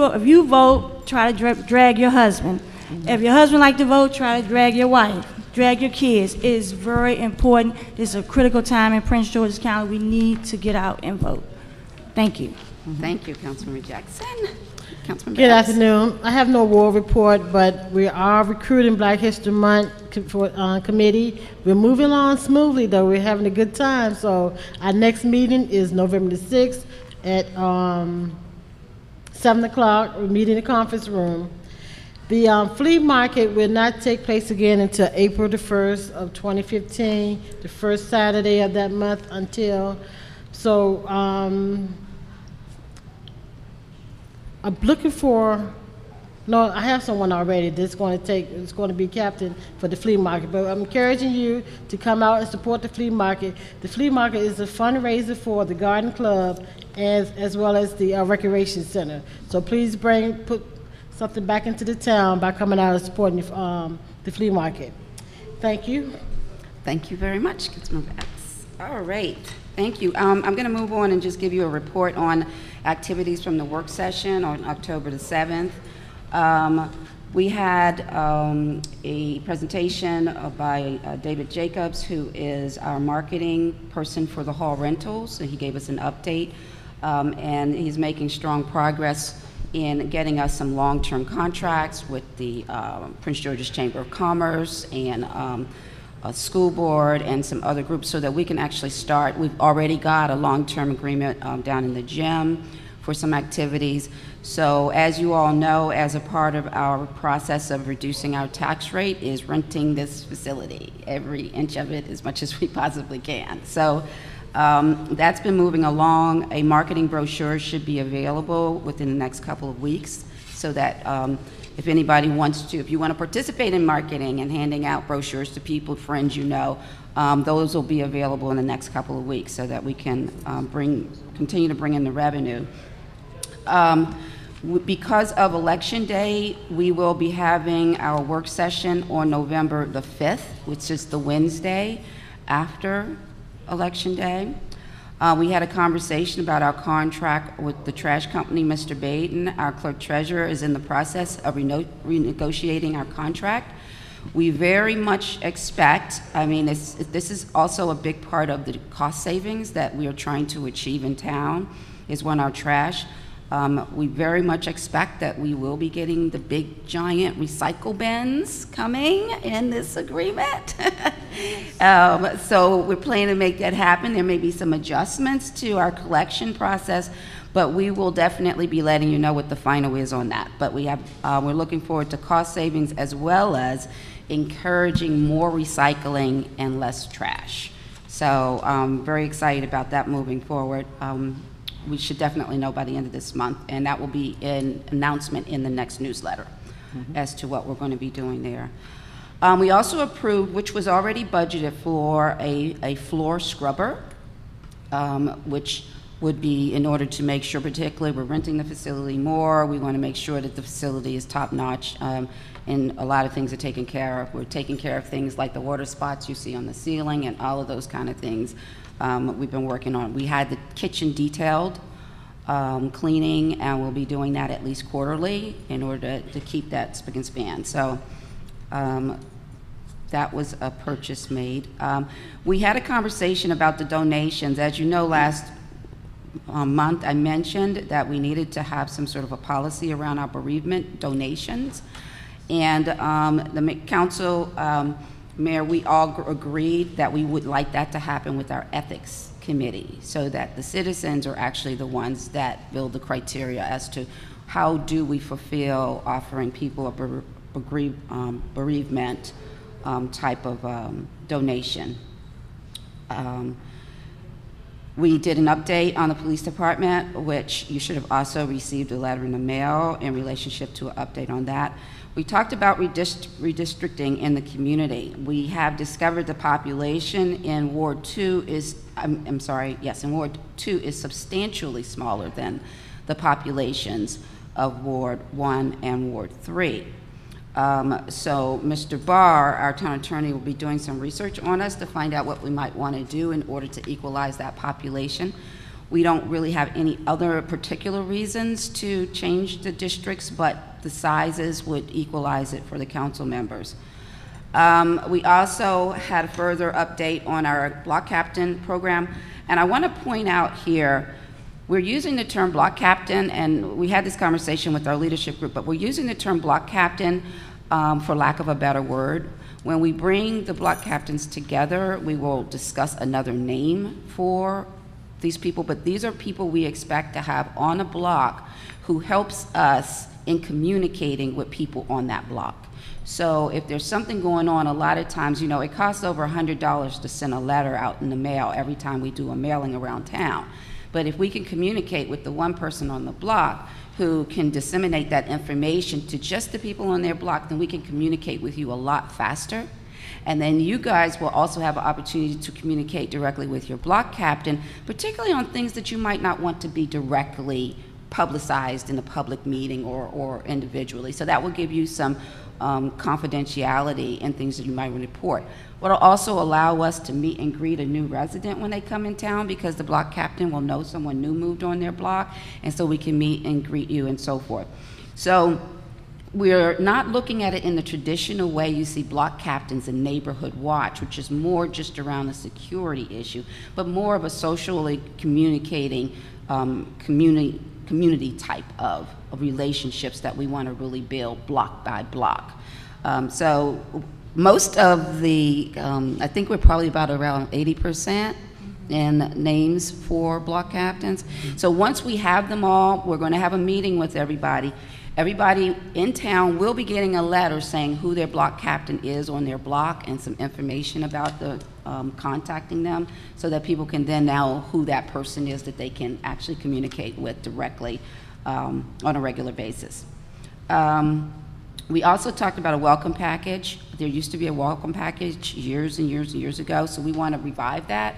S3: vote, try to drag your husband. If your husband like to vote, try to drag your wife, drag your kids. It is very important. This is a critical time in Prince George's County. We need to get out and vote. Thank you.
S1: Thank you, Councilmember Jackson. Councilmember
S14: Good
S1: Epps.
S14: afternoon. I have no war report, but we are recruiting Black History Month committee. We're moving along smoothly, though. We're having a good time. So our next meeting is November the 6th at 7 o'clock. We're meeting in the conference room. The flea market will not take place again until April the 1st of 2015, the first Saturday of that month until, so I'm looking for, no, I have someone already that's going to be captain for the flea market, but I'm encouraging you to come out and support the flea market. The flea market is a fundraiser for the garden club as well as the recreation center. So please put something back into the town by coming out and supporting the flea market. Thank you.
S1: Thank you very much, Councilmember Epps. All right, thank you. I'm going to move on and just give you a report on activities from the work session on October the 7th. We had a presentation by David Jacobs, who is our marketing person for the hall rentals, and he gave us an update, and he's making strong progress in getting us some long-term contracts with the Prince George's Chamber of Commerce and a school board and some other groups so that we can actually start. We've already got a long-term agreement down in the gym for some activities. So as you all know, as a part of our process of reducing our tax rate is renting this facility, every inch of it as much as we possibly can. So that's been moving along. A marketing brochure should be available within the next couple of weeks so that if anybody wants to, if you want to participate in marketing and handing out brochures to people, friends you know, those will be available in the next couple of weeks so that we can continue to bring in the revenue. Because of Election Day, we will be having our work session on November the 5th, which is the Wednesday after Election Day. We had a conversation about our contract with the trash company, Mr. Baden. Our clerk treasurer is in the process of renegotiating our contract. We very much expect, I mean, this is also a big part of the cost savings that we are trying to achieve in town, is on our trash. We very much expect that we will be getting the big giant recycle bins coming in this agreement. So we're planning to make that happen. There may be some adjustments to our collection process, but we will definitely be letting you know what the final is on that. But we're looking forward to cost savings as well as encouraging more recycling and less trash. So I'm very excited about that moving forward. We should definitely know by the end of this month, and that will be an announcement in the next newsletter as to what we're going to be doing there. We also approved, which was already budgeted for, a floor scrubber, which would be in order to make sure, particularly we're renting the facility more, we want to make sure that the facility is top-notch, and a lot of things are taken care of. We're taking care of things like the water spots you see on the ceiling and all of those kind of things. We've been working on. We had the kitchen detailed, cleaning, and we'll be doing that at least quarterly in order to keep that spick and span. So that was a purchase made. We had a conversation about the donations. As you know, last month I mentioned that we needed to have some sort of a policy around our bereavement donations. And the council, Mayor, we all agreed that we would like that to happen with our ethics committee, so that the citizens are actually the ones that build the criteria as to how do we fulfill offering people a bereavement type of donation. We did an update on the police department, which you should have also received a letter in the mail in relationship to an update on that. We talked about redistricting in the community. We have discovered the population in Ward 2 is, in Ward 2 is substantially smaller than the populations of Ward 1 and Ward 3. So Mr. Barr, our town attorney, will be doing some research on us to find out what we might want to do in order to equalize that population. We don't really have any other particular reasons to change the districts, but the sizes would equalize it for the council members. We also had a further update on our block captain program, and I want to point out here, we're using the term block captain, and we had this conversation with our leadership group, but we're using the term block captain for lack of a better word. When we bring the block captains together, we will discuss another name for these people, but these are people we expect to have on a block who helps us in communicating with people on that block. So if there's something going on, a lot of times, you know, it costs over $100 to send a letter out in the mail every time we do a mailing around town. But if we can communicate with the one person on the block who can disseminate that information to just the people on their block, then we can communicate with you a lot faster. And then you guys will also have an opportunity to communicate directly with your block captain, particularly on things that you might not want to be directly publicized in a public meeting or individually. So that will give you some confidentiality in things that you might report. What'll also allow us to meet and greet a new resident when they come in town, because the block captain will know someone new moved on their block, and so we can meet and greet you and so forth. So we're not looking at it in the traditional way you see block captains in neighborhood watch, which is more just around the security issue, but more of a socially communicating community type of relationships that we want to really build block by block. So most of the, I think we're probably about around 80% in names for block captains. So once we have them all, we're going to have a meeting with everybody. Everybody in town will be getting a letter saying who their block captain is on their block and some information about the contacting them, so that people can then know who that person is that they can actually communicate with directly on a regular basis. We also talked about a welcome package. There used to be a welcome package years and years and years ago, so we want to revive that.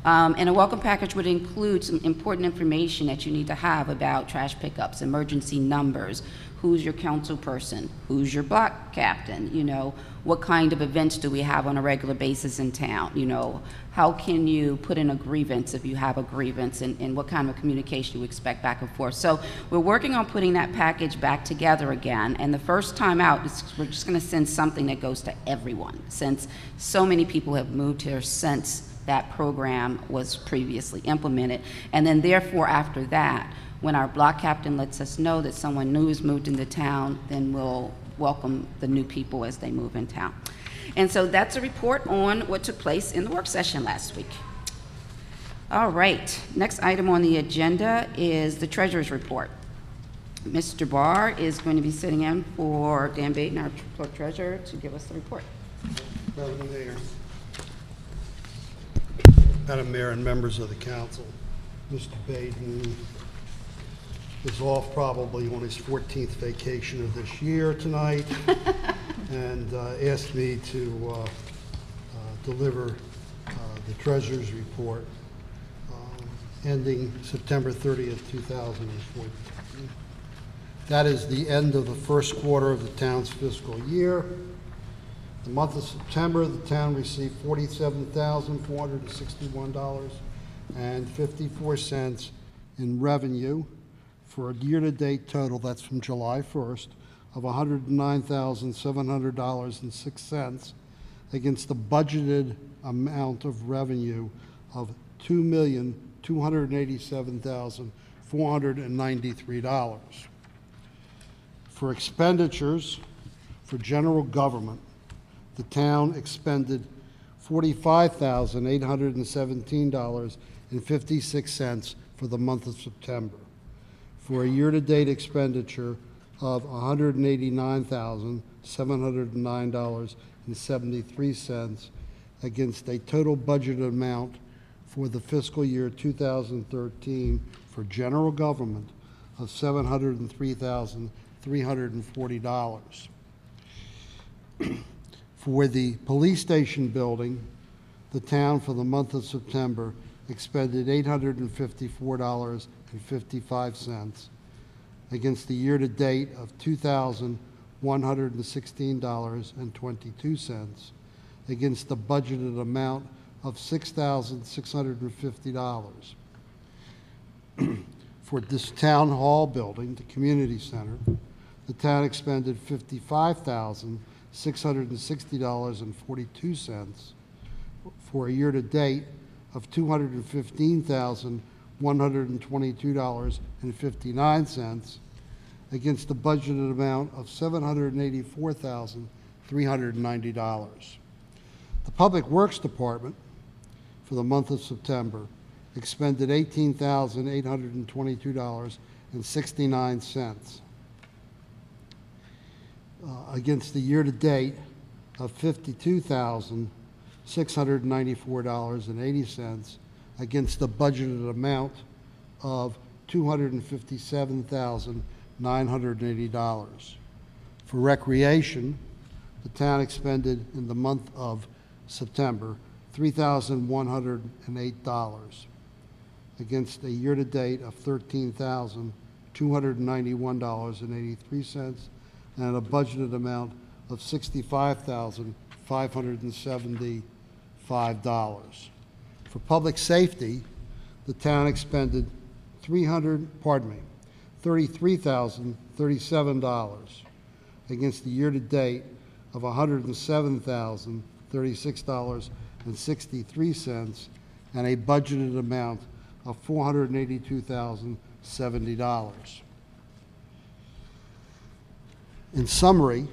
S1: And a welcome package would include some important information that you need to have about trash pickups, emergency numbers, who's your council person, who's your block captain, you know, what kind of events do we have on a regular basis in town, you know, how can you put in a grievance if you have a grievance, and what kind of communication you expect back and forth. So we're working on putting that package back together again, and the first time out, we're just going to send something that goes to everyone, since so many people have moved here since that program was previously implemented. And then therefore after that, when our block captain lets us know that someone new has moved into town, then we'll welcome the new people as they move in town. And so that's a report on what took place in the work session last week. All right, next item on the agenda is the treasurer's report. Mr. Barr is going to be sitting in for Dan Baden, our clerk treasurer, to give us the report.
S16: Madam Mayor and members of the council, Mr. Baden is off probably on his 14th vacation of this year tonight, and asked me to deliver the treasurer's report ending September 30th, 2014. That is the end of the first quarter of the town's fiscal year. The month of September, the town received $47,461.54 in revenue, for a year-to-date total, that's from July 1st, of $109,700.06. against the budgeted amount of revenue of $2,287,493. For expenditures for general government, the town expended $45,817.56 for the month of September, for a year-to-date expenditure of $189,709.73 against a total budget amount for the fiscal year 2013 for general government of $703,340. For the police station building, the town for the month of September expended $854.55 against the year-to-date of $2,116.22 against the budgeted amount of $6,650. For this town hall building, the community center, the town expended $55,660.42 for a year-to-date of $215,122.59 against the budgeted amount of $784,390. The Public Works Department for the month of September expended $18,822.69 against the year-to-date of $52,694.80 against the budgeted amount of $257,980. For recreation, the town expended in the month of September $3,108 against a year-to-date of $13,291.83 and a budgeted amount of $65,575. For public safety, the town expended $33,037 against the year-to-date of $107,036.63 and a budgeted amount of $482,070. In summary,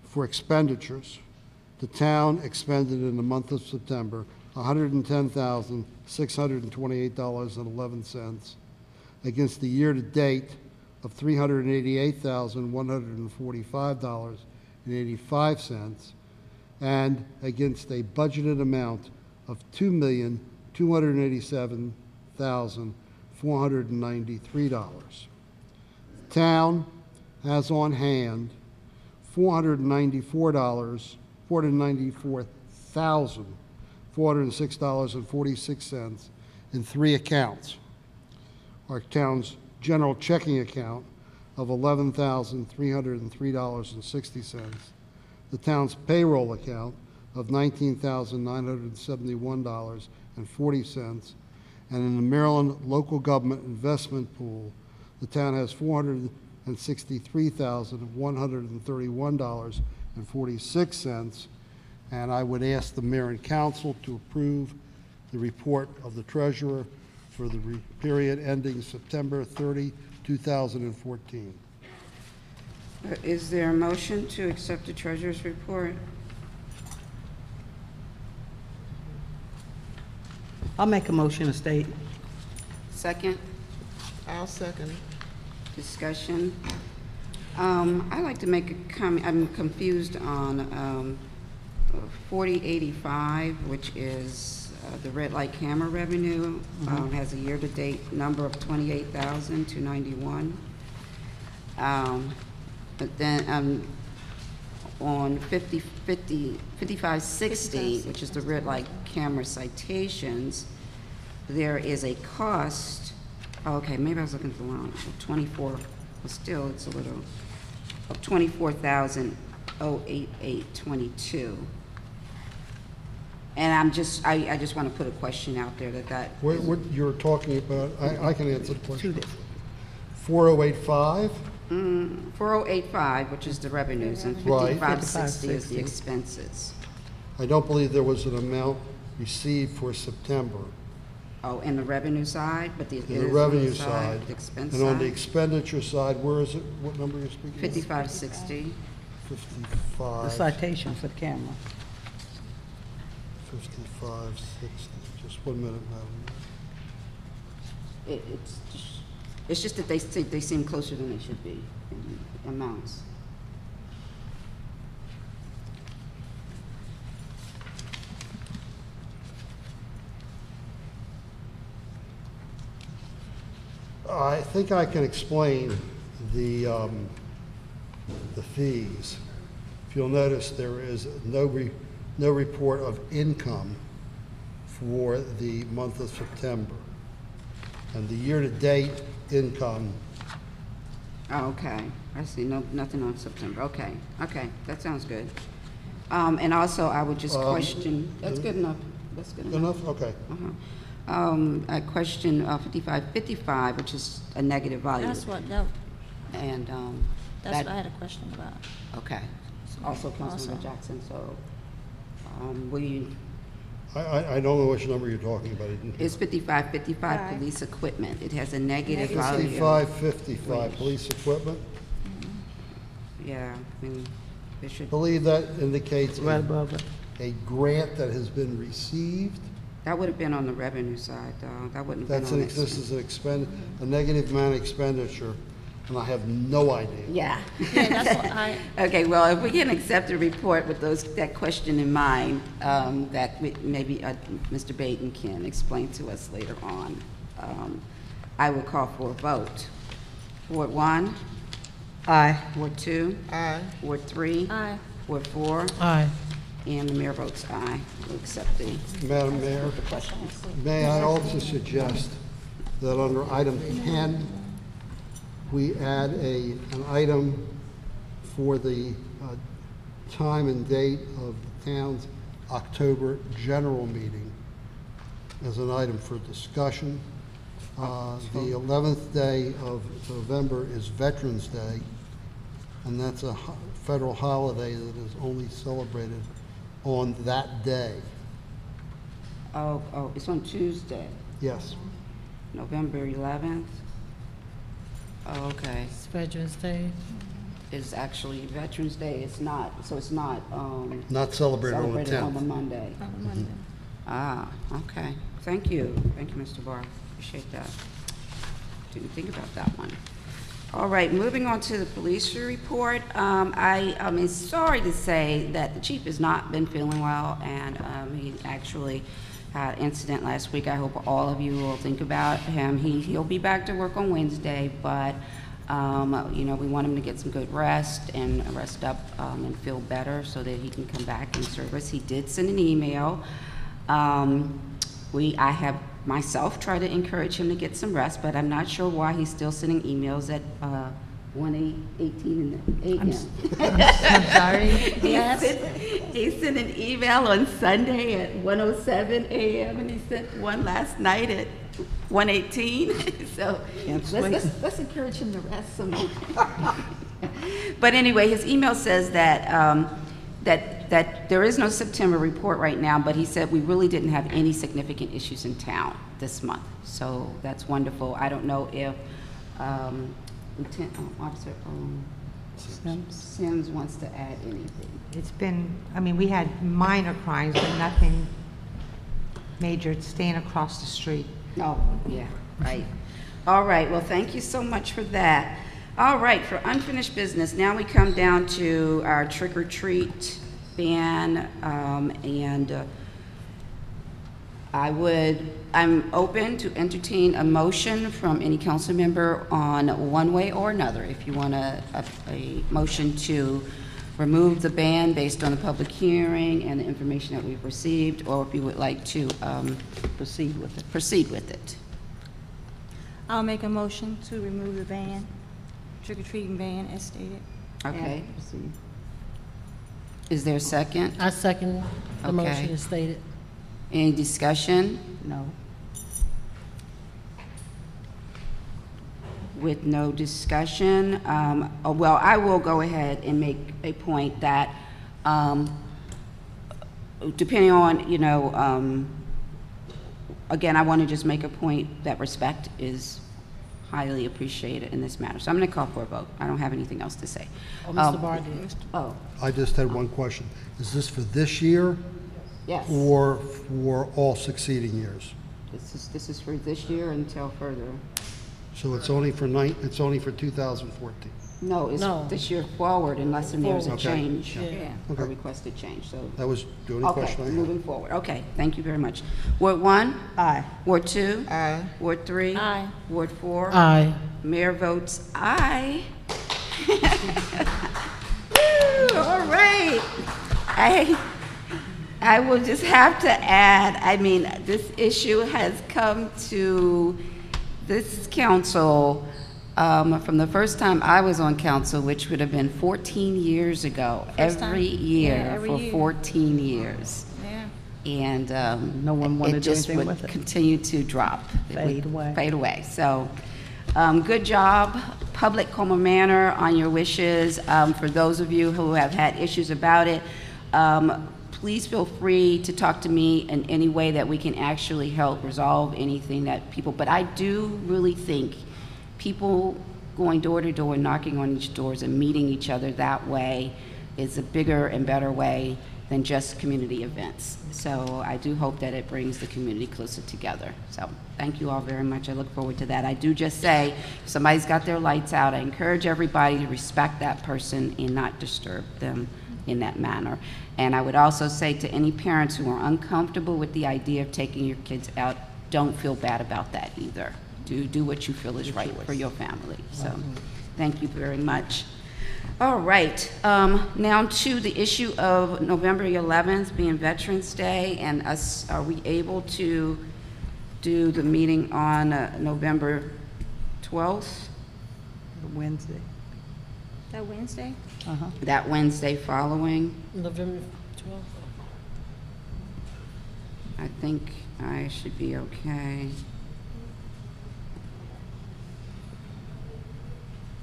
S16: for expenditures, the town expended in the month of September $110,628.11 against the year-to-date of $388,145.85 and against a budgeted amount of $2,287,493. The town has on hand $494,406.46 in three accounts. Our town's general checking account of $11,303.60, the town's payroll account of $19,971.40, and in the Maryland Local Government Investment Pool, the town has $463,131.46, and I would ask the mayor and council to approve the report of the treasurer for the period ending September 30, 2014.
S1: Is there a motion to accept the treasurer's report?
S2: I'll make a motion to state.
S1: Second?
S11: I'll second.
S1: Discussion. I'd like to make a comment. I'm confused on 4085, which is the red light camera revenue, has a year-to-date number of $28,291. But then on 5560, which is the red light camera citations, there is a cost. Oh, okay, maybe I was looking for the wrong. 24, but still, it's a little of $24,088.22. And I just want to put a question out there that.
S16: What you're talking about, I can answer the question. 4085?
S1: 4085, which is the revenues, and
S16: Right.
S1: 5560 is the expenses.
S16: I don't believe there was an amount received for September.
S1: Oh, in the revenue side, but the.
S16: In the revenue side.
S1: The expense
S16: And on the
S1: side?
S16: expenditure side, where is it? What number are you speaking of?
S1: 5560.
S16: 55.
S2: The citation for the camera.
S16: 5560. Just 1 minute, Madam.
S1: It's just that they seem closer than they should be in amounts.
S16: I think I can explain the fees. If you'll notice, there is no report of income for the month of September. And the year-to-date income.
S1: Oh, okay. I see. Nothing on September. Okay. Okay. That sounds good. And also, I would just question. That's good enough. That's good enough.
S16: Enough? Okay.
S1: I question 5555, which is a negative value.
S3: That's what,
S1: And
S3: that's what I had a question about.
S1: Okay. Also, Councilmember Jackson. So, will you?
S16: I don't know which number you're talking about.
S1: It's 5555
S3: Right.
S1: police equipment. It has a negative value.
S16: 5555 police equipment.
S1: Yeah, I mean, it should.
S16: Believe that indicates
S2: Right above it.
S16: a grant that has been received.
S1: That would have been on the revenue side, though. That wouldn't have
S16: That's
S1: been
S16: an,
S1: on
S16: this is a negative amount of expenditure, and I have no idea.
S1: Yeah.
S3: Yeah, that's what I,
S1: Okay, well, if we can accept a report with that question in mind, that maybe Mr. Baden can explain to us later on, I will call for a vote. Ward 1?
S2: Aye.
S1: Ward 2?
S11: Aye.
S1: Ward 3?
S3: Aye.
S1: Ward 4?
S2: Aye.
S1: And the mayor votes aye. We'll accept the
S16: Madam Mayor,
S1: questions.
S16: may I also suggest that under item 10, we add an item for the time and date of the town's October general meeting as an item for discussion. The 11th day of November is Veterans Day, and that's a federal holiday that is only celebrated on that day.
S1: Oh, it's on Tuesday,
S16: Yes.
S1: November 11th? Oh, okay.
S14: It's Veterans Day.
S1: It's actually Veterans Day. It's not, so it's not,
S16: Not celebrated on the 10th.
S1: celebrated on the Monday.
S3: on Monday.
S1: Ah, okay. Thank you. Thank you, Mr. Barr. Appreciate that. Didn't think about that one. All right, moving on to the police report. I'm sorry to say that the chief has not been feeling well, and he actually had an incident last week. I hope all of you will think about him. He'll be back to work on Wednesday, but you know, we want him to get some good rest and rest up and feel better so that he can come back in service. He did send an email. I have myself tried to encourage him to get some rest, but I'm not sure why he's still sending emails at 1:18 a.m.
S14: I'm sorry.
S1: He sent an email on Sunday at 1:07 a.m. and he sent one last night at 1:18. So let's encourage him to rest some more. But anyway, his email says that that there is no September report right now, but he said we really didn't have any significant issues in town this month. So that's wonderful. I don't know if Lieutenant Officer Sims wants to add anything.
S17: It's been, I mean, we had minor crimes, but nothing major, staying across the street.
S1: Oh, yeah, right. All right, well, thank you so much for that. All right, for unfinished business, now we come down to our trick-or-treat ban, and I'm open to entertain a motion from any council member on one way or another. If you want a motion to remove the ban based on the public hearing and the information that we've received, or if you would like to proceed with it.
S3: I'll make a motion to remove the ban, trick-or-treating ban as stated.
S1: Okay. Is there a second?
S14: I second the
S1: Okay.
S14: motion as stated.
S1: Any discussion?
S2: No.
S1: With no discussion, well, I will go ahead and make a point that depending on, you know, again, I want to just make a point that respect is highly appreciated in this matter. So I'm going to call for a vote. I don't have anything else to say.
S14: Oh, Mr. Bardi.
S1: Oh,
S16: I just had one question. Is this for this year
S1: yes.
S16: or for all succeeding years?
S1: This is for this year until further.
S16: So it's only for it's only for 2014.
S1: No, it's
S14: No.
S1: this year forward unless there's a
S16: Okay.
S1: change.
S14: Yeah.
S1: A
S16: Okay.
S1: requested change, so.
S16: That was the only
S1: Okay,
S16: question I had.
S1: moving forward. Okay, thank you very much. Ward 1?
S2: Aye.
S1: Ward 2?
S11: Aye.
S1: Ward 3?
S3: Aye.
S1: Ward 4?
S14: Aye.
S1: Mayor votes aye. Woo, all right. I will just have to add, I mean, this issue has come to this council from the first time I was on council, which would have been 14 years ago,
S3: First time?
S1: every year
S3: Yeah, every
S1: for
S3: year.
S1: 14 years.
S3: Yeah.
S1: And
S2: No one wanted to
S1: it
S2: do
S1: just
S2: anything
S1: would
S2: with it.
S1: continue to drop. It would
S2: Fade away.
S1: Fade away. So, good job, Public Colmar Manor, on your wishes. For those of you who have had issues about it, please feel free to talk to me in any way that we can actually help resolve anything that people, but I do really think people going door to door, knocking on each doors and meeting each other that way is a bigger and better way than just community events. So I do hope that it brings the community closer together. So thank you all very much. I look forward to that. I do just say, if somebody's got their lights out, I encourage everybody to respect that person and not disturb them in that manner. And I would also say to any parents who are uncomfortable with the idea of taking your kids out, don't feel bad about that either. Do what you feel is right for your family. So thank you very much. All right, now to the issue of November 11th being Veterans Day, and us, are we able to do the meeting on November 12th?
S2: Wednesday.
S3: That Wednesday?
S2: Uh-huh.
S1: That Wednesday following?
S14: November 12th.
S1: I think I should be okay.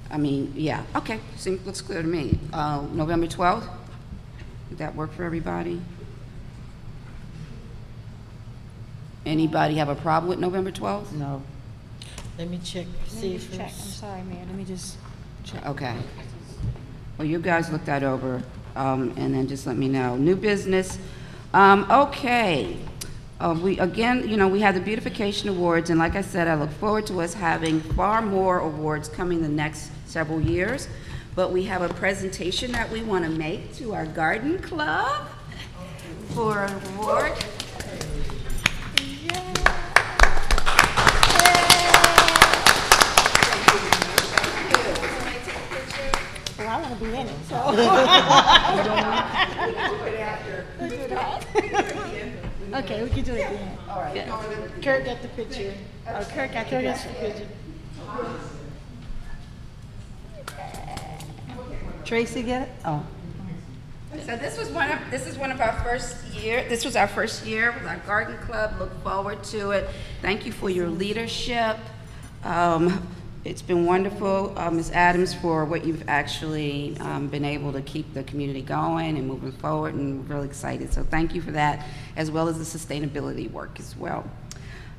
S1: I mean, yeah, okay, looks clear to me. November 12th? Did that work for everybody? Anybody have a problem with November 12th?
S2: No.
S14: Let me check, see if
S3: Check, I'm
S14: it's.
S3: sorry, Mayor, let me just check.
S1: Okay. Well, you guys look that over, and then just let me know. New business. Okay. We again, you know, we had the beautification awards, and like I said, I look forward to us having far more awards coming the next several years. But we have a presentation that we want to make to our garden club for an award.
S3: Well, I want to be in it, so. We'll do that. Okay, we can do it again. All right. Kurt got the picture. Oh, Kurt got the picture.
S2: Tracy get it? Oh.
S1: So this is one of our first year. This was our first year with our garden club. Look forward to it. Thank you for your leadership. It's been wonderful, Ms. Adams, for what you've actually been able to keep the community going and moving forward, and we're really excited. So thank you for that, as well as the sustainability work as well.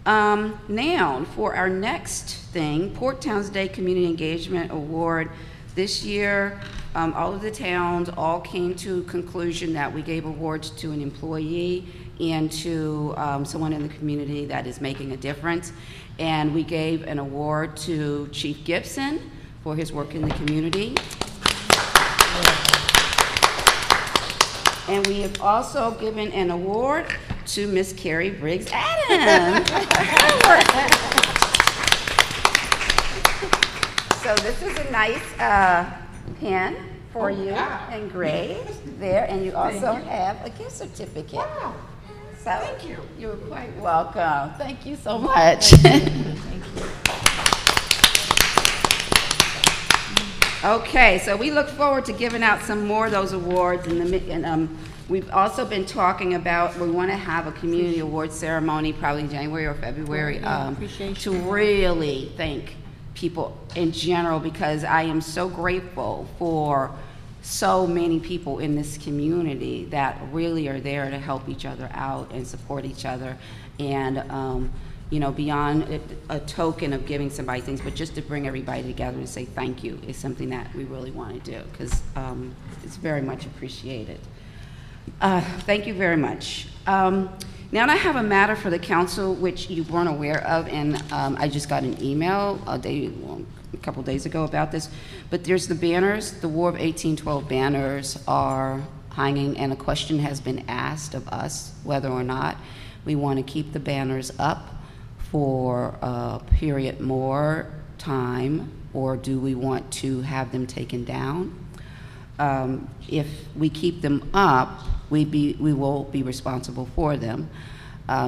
S1: Now, for our next thing, Port Towns Day Community Engagement Award. This year, all of the towns all came to a conclusion that we gave awards to an employee and to someone in the community that is making a difference. And we gave an award to Chief Gibson for his work in the community. And we have also given an award to Miss Carrie Briggs Adams. So this is a nice pen for you, engraved there, and you also have a gift certificate. Wow. So thank you. You're quite welcome. Thank you so much. Thank you. Okay, so we look forward to giving out some more of those awards, and we've also been talking about, we want to have a community award ceremony probably January or February to really thank people in general, because I am so grateful for so many people in this community that really are there to help each other out and support each other. And, you know, beyond a token of giving somebody things, but just to bring everybody together and say thank you is something that we really want to do, because it's very much appreciated. Thank you very much. Now I have a matter for the council which you weren't aware of, and I just got an email a couple days ago about this. But there's the banners, the War of 1812 banners are hanging, and a question has been asked of us whether or not we want to keep the banners up for a period more time, or do we want to have them taken down? If we keep them up, we will be responsible for them.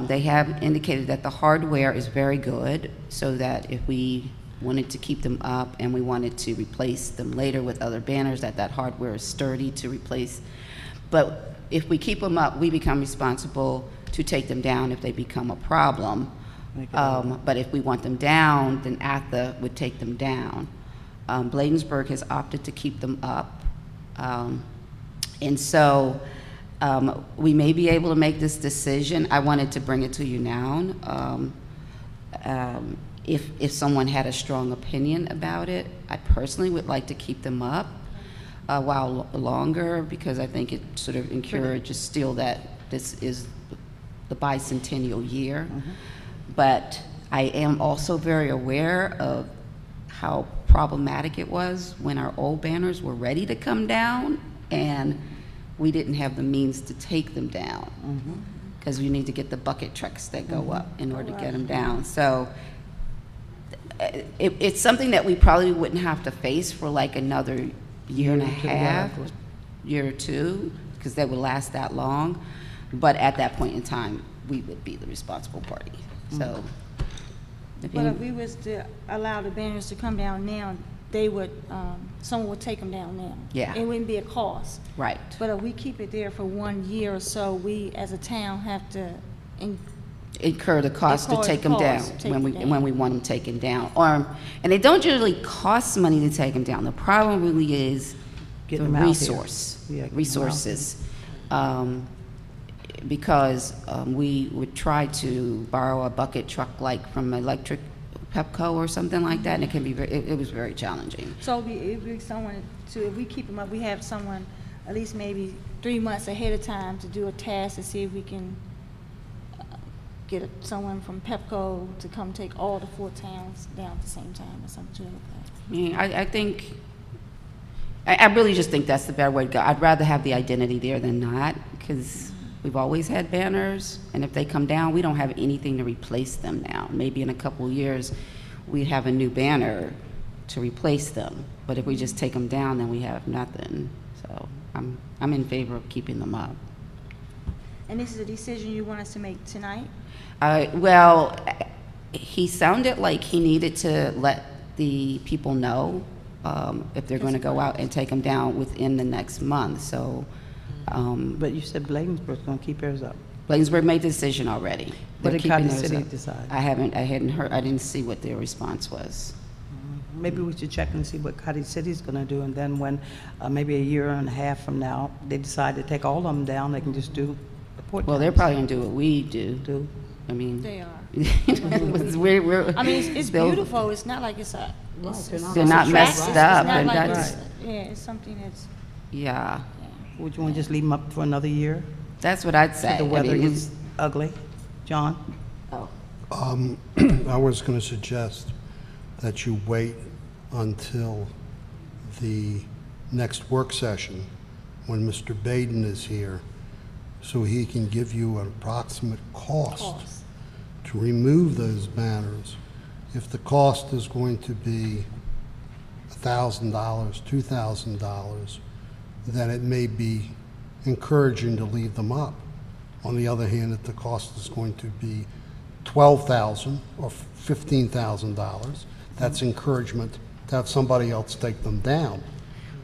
S1: They have indicated that the hardware is very good, so that if we wanted to keep them up and we wanted to replace them later with other banners, that hardware is sturdy to replace. But if we keep them up, we become responsible to take them down if they become a problem. But if we want them down, then ATHA would take them down. Bladensburg has opted to keep them up. And so we may be able to make this decision. I wanted to bring it to you now. If someone had a strong opinion about it, I personally would like to keep them up a while longer, because I think it sort of encourages still that this is the bicentennial year. But I am also very aware of how problematic it was when our old banners were ready to come down and we didn't have the means to take them down, because you need to get the bucket trucks that go up in order to get them down. So it's something that we probably wouldn't have to face for like another year and a half, year or two, because they would last that long. But at that point in time, we would be the responsible party. So,
S3: But if we was to allow the banners to come down now, they would, someone would take them down now.
S1: Yeah.
S3: It wouldn't be a cost.
S1: Right.
S3: But if we keep it there for 1 year or so, we as a town have to
S1: incur the cost to
S3: Incur
S1: take
S3: the
S1: them down
S3: cost to take
S1: when
S3: them
S1: when we want them taken down. And they don't usually cost money to take them down. The problem really is
S2: Get
S1: the
S2: them out
S1: resource,
S2: here. Yeah, get them out
S1: resources. Because we would try to borrow a bucket truck like from Electric Pepco or something like that, and it can be it was very challenging.
S3: So it'd be someone to, if we keep them up, we have someone at least maybe 3 months ahead of time to do a task to see if we can get someone from Pepco to come take all the 4 towns down at the same time or something like that.
S1: Yeah, I think, I really just think that's the better way to go. I'd rather have the identity there than not, because we've always had banners, and if they come down, we don't have anything to replace them now. Maybe in a couple of years, we have a new banner to replace them. But if we just take them down, then we have nothing. So I'm in favor of keeping them up.
S3: And this is a decision you want us to make tonight?
S1: Well, he sounded like he needed to let the people know if they're going to go out and take them down within the next month. So.
S2: But you said Bladensburg's going to keep theirs up.
S1: Bladensburg made the decision already.
S2: What
S1: They're
S2: did Cottage
S1: keeping theirs
S2: City
S1: up.
S2: decide?
S1: I hadn't heard. I didn't see what their response was.
S2: Maybe we should check and see what Cottage City's going to do, and then when maybe a year and a half from now they decide to take all of them down, they can just do the port.
S1: Well, they're probably going to do what we do. I mean,
S3: They are.
S1: we're,
S3: I mean, it's beautiful. It's not like it's a.
S1: They're not messed up,
S3: It's
S1: and
S3: not like
S1: that's
S3: yeah, it's something that's.
S1: yeah.
S2: Would you want to just leave them up for another year?
S1: That's what I'd say.
S2: The weather is ugly. John?
S1: Oh.
S16: I was going to suggest that you wait until the next work session when Mr. Baden is here, so he can give you an approximate cost to remove those banners. If the cost is going to be $1,000, $2,000, then it may be encouraging to leave them up. On the other hand, if the cost is going to be $12,000 or $15,000, that's encouragement to have somebody else take them down.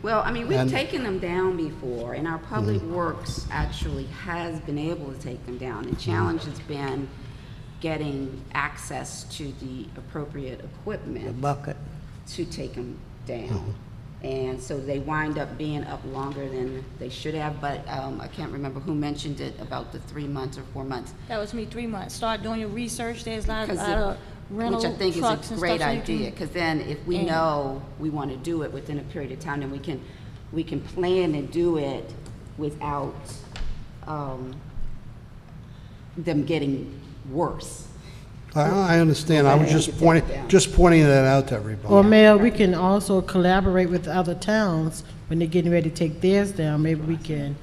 S1: Well, I mean, we've taken them down before, and our public works actually has been able to take them down. The challenge has been getting access to the appropriate equipment
S2: The bucket.
S1: to take them down. And so they wind up being up longer than they should have, but I can't remember who mentioned it about the 3 months or 4 months.
S3: That was me, 3 months. Start doing your research. There's a lot
S1: Which
S3: of rental
S1: I think
S3: trucks
S1: is a
S3: and
S1: great
S3: stuff, so you
S1: idea,
S3: can-
S1: because then if we
S3: and-
S1: know we want to do it within a period of time, then we can plan and do it without them getting worse.
S16: I understand. I was
S1: Okay.
S16: just pointing that out to everybody.
S14: Or Mayor, we can also collaborate with other towns when they're getting ready to take theirs down. Maybe we can.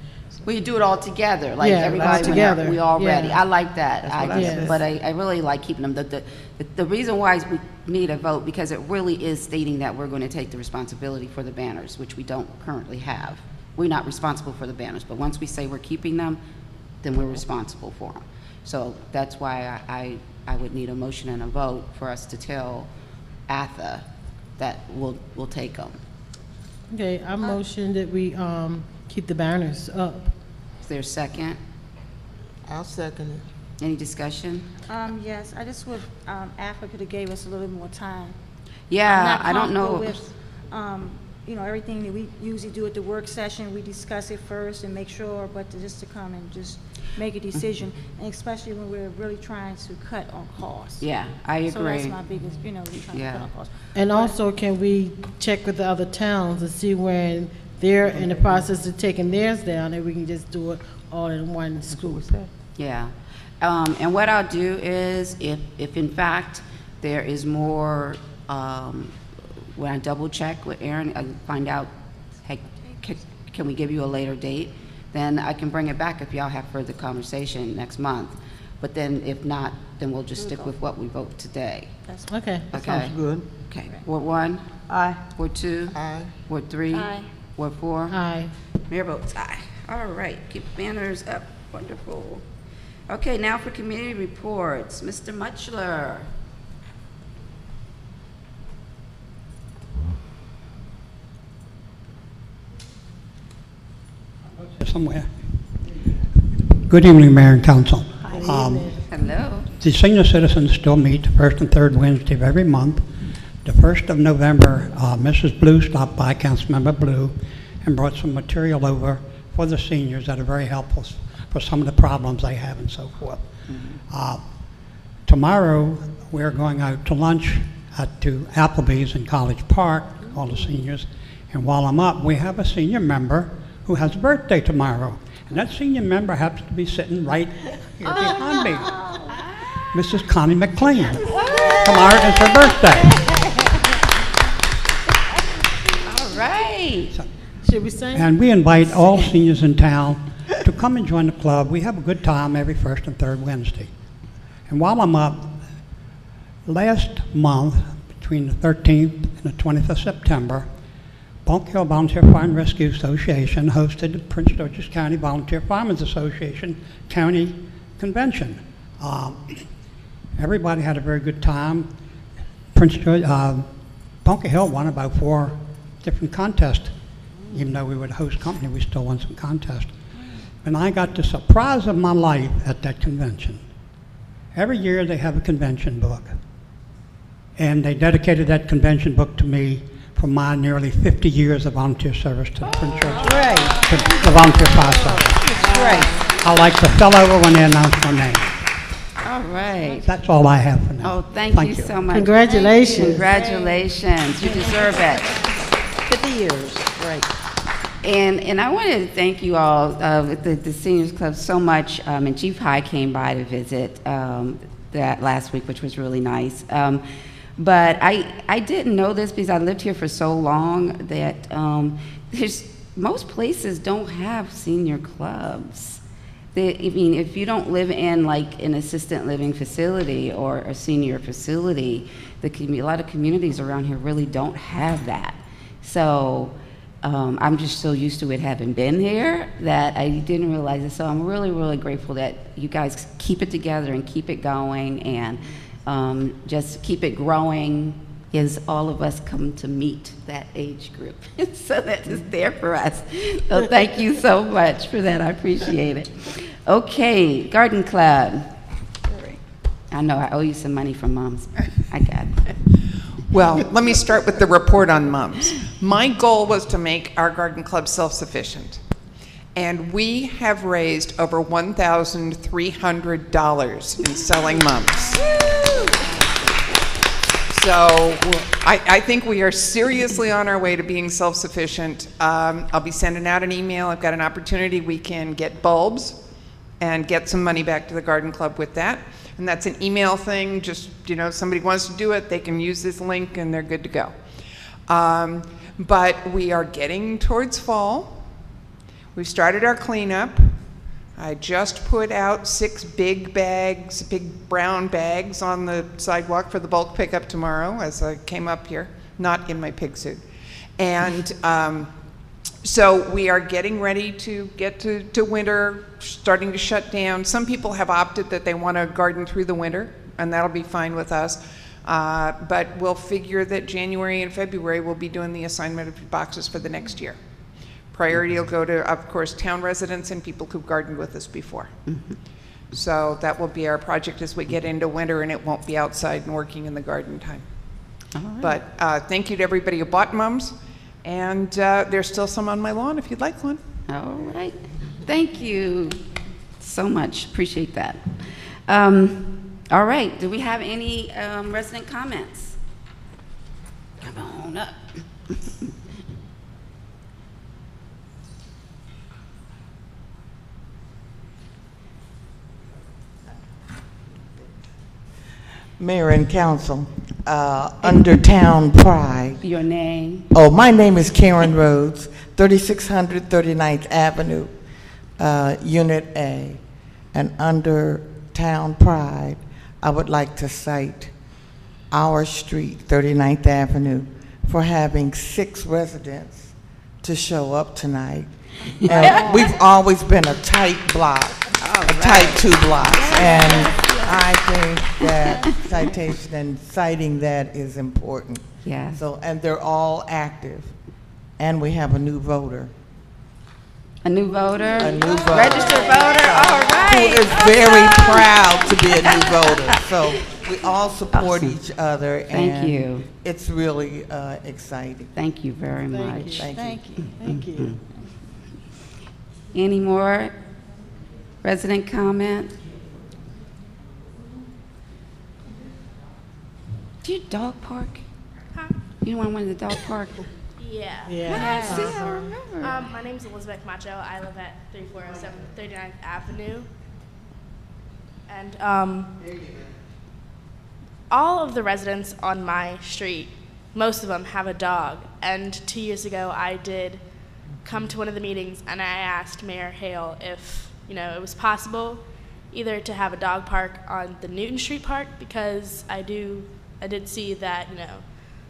S1: We do it all together, like
S14: Yeah,
S1: everybody,
S14: all together.
S1: we all ready.
S14: Yeah.
S1: I like that
S14: That's what I
S1: idea,
S14: said.
S1: but I really like keeping them. The reason why is we need a vote, because it really is stating that we're going to take the responsibility for the banners, which we don't currently have. We're not responsible for the banners, but once we say we're keeping them, then we're responsible for them. So that's why I would need a motion and a vote for us to tell ATHA that we'll take them.
S14: Okay, I motion that we keep the banners up.
S1: Is there a second?
S11: I'll second it.
S1: Any discussion?
S3: Yes, I just wish Africa could have gave us a little more time.
S1: Yeah,
S3: I'm
S1: I don't know.
S3: not comfortable with, you know, everything that we usually do at the work session, we discuss it first and make sure, but just to come and just make a decision, and especially when we're really trying to cut on costs.
S1: Yeah, I
S3: So that's
S1: agree.
S3: my biggest, you know, we're trying to
S1: Yeah.
S3: cut on costs.
S14: And also, can we check with the other towns to see when they're in the process of taking theirs down, and we can just do it all in one school?
S1: Yeah. And what I'll do is, if in fact there is more, when I double check with Aaron and find out, hey, can we give you a later date? Then I can bring it back if y'all have further conversation next month. But then if not, then we'll just stick with what we vote today.
S14: Okay, that
S1: Okay.
S14: sounds good.
S1: Okay. Ward 1?
S2: Aye.
S1: Ward 2?
S11: Aye.
S1: Ward 3?
S3: Aye.
S1: Ward 4?
S14: Aye.
S1: Mayor votes aye. All right, keep banners up. Wonderful. Okay, now for community reports. Mr. Mutchler.
S18: Somewhere. Good evening, Mayor and Council.
S1: Hello.
S18: The senior citizens still meet the first and third Wednesday of every month. The 1st of November, Mrs. Blue stopped by, Councilmember Blue, and brought some material over for the seniors that are very helpful for some of the problems they have and so forth. Tomorrow, we're going out to lunch to Applebee's in College Park, all the seniors. And while I'm up, we have a senior member who has a birthday tomorrow. And that senior member happens to be sitting right here behind me. Mrs. Connie McLean. Tomorrow is her birthday.
S1: All right.
S14: Should we sing?
S18: And we invite all seniors in town to come and join the club. We have a good time every first and third Wednesday. And while I'm up, last month, between the 13th and the 20th of September, Bunk Hill Volunteer Fire and Rescue Association hosted the Prince George's County Volunteer Firemen's Association County Convention. Everybody had a very good time. Bunker Hill won about 4 different contests. Even though we were the host company, we still won some contests. And I got the surprise of my life at that convention. Every year they have a convention book. And they dedicated that convention book to me for my nearly 50 years of volunteer service to the Prince George's, to the volunteer fire service.
S1: Great.
S18: I like to fill over when they announce my name.
S1: All right.
S18: That's all I have for now.
S1: Oh, thank you so much.
S14: Congratulations.
S1: Congratulations. You deserve it.
S2: 50 years, right.
S1: And I wanted to thank you all, the Seniors Club, so much. And Chief High came by to visit that last week, which was really nice. But I didn't know this because I lived here for so long that most places don't have senior clubs. I mean, if you don't live in like an assisted living facility or a senior facility, a lot of communities around here really don't have that. So I'm just so used to it having been here that I didn't realize it. So I'm really, really grateful that you guys keep it together and keep it going and just keep it growing as all of us come to meet that age group. So that is there for us. So thank you so much for that. I appreciate it. Okay, Garden Club. I know I owe you some money from Moms. I got it.
S6: Well, let me start with the report on mums. My goal was to make our garden club self-sufficient. And we have raised over $1,300 in selling mums. So I think we are seriously on our way to being self-sufficient. I'll be sending out an email. I've got an opportunity. We can get bulbs and get some money back to the garden club with that. And that's an email thing. Just, if somebody wants to do it, they can use this link and they're good to go. But we are getting towards fall. We've started our cleanup. I just put out 6 big bags, big brown bags on the sidewalk for the bulk pickup tomorrow as I came up here, not in my pig suit. And so we are getting ready to get to winter, starting to shut down. Some people have opted that they want to garden through the winter, and that'll be fine with us. But we'll figure that January and February we'll be doing the assignment of boxes for the next year. Priority will go to, of course, town residents and people who've gardened with us before. So that will be our project as we get into winter, and it won't be outside and working in the garden time. But thank you to everybody who bought mums, and there's still some on my lawn if you'd like one.
S1: All right. Thank you so much. Appreciate that. All right. Do we have any resident comments? Come on up.
S19: Mayor and Council, under Town Pride.
S1: Your name?
S19: Oh, my name is Karen Rhodes, 3600 39th Avenue, Unit A. And under Town Pride, I would like to cite our street, 39th Avenue, for having 6 residents to show up tonight. And we've always been a tight block, tight 2 blocks. And I think that citation and citing that is important.
S1: Yeah.
S19: So, and they're all active. And we have a new voter.
S1: A new voter?
S19: A new voter.
S1: Registered voter, all right.
S19: Who is very proud to be a new voter. So we all support each other.
S1: Thank you.
S19: It's really exciting.
S1: Thank you very much.
S19: Thank you.
S14: Thank you.
S1: Any more resident comment? Do you dog park?
S20: Huh?
S1: You want one in the dog park?
S20: Yeah.
S1: Yeah. See, I remember.
S20: My name's Elizabeth Macho. I live at 3407 39th Avenue. And all of the residents on my street, most of them have a dog. And 2 years ago, I did come to one of the meetings and I asked Mayor Hale if, it was possible either to have a dog park on the Newton Street Park, because I did see that,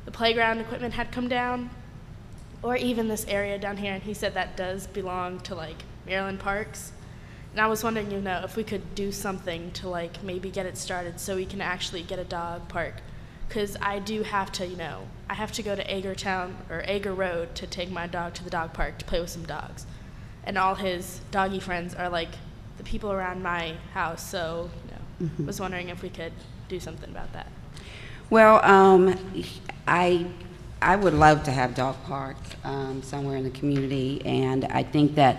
S20: the playground equipment had come down, or even this area down here, and he said that does belong to Maryland Parks. And I was wondering, if we could do something to maybe get it started so we can actually get a dog park. Because I do have to, I have to go to Ager Road to take my dog to the dog park to play with some dogs. And all his doggy friends are the people around my house, so, was wondering if we could do something about that.
S1: Well, I would love to have dog park somewhere in the community, and I think that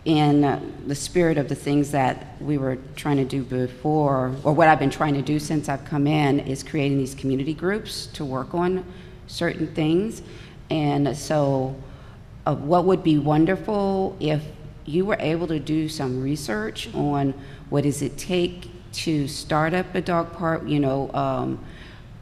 S1: in the spirit of the things that we were trying to do before, or what I've been trying to do since I've come in, is creating these community groups to work on certain things. And so what would be wonderful if you were able to do some research on what does it take to start up a dog park.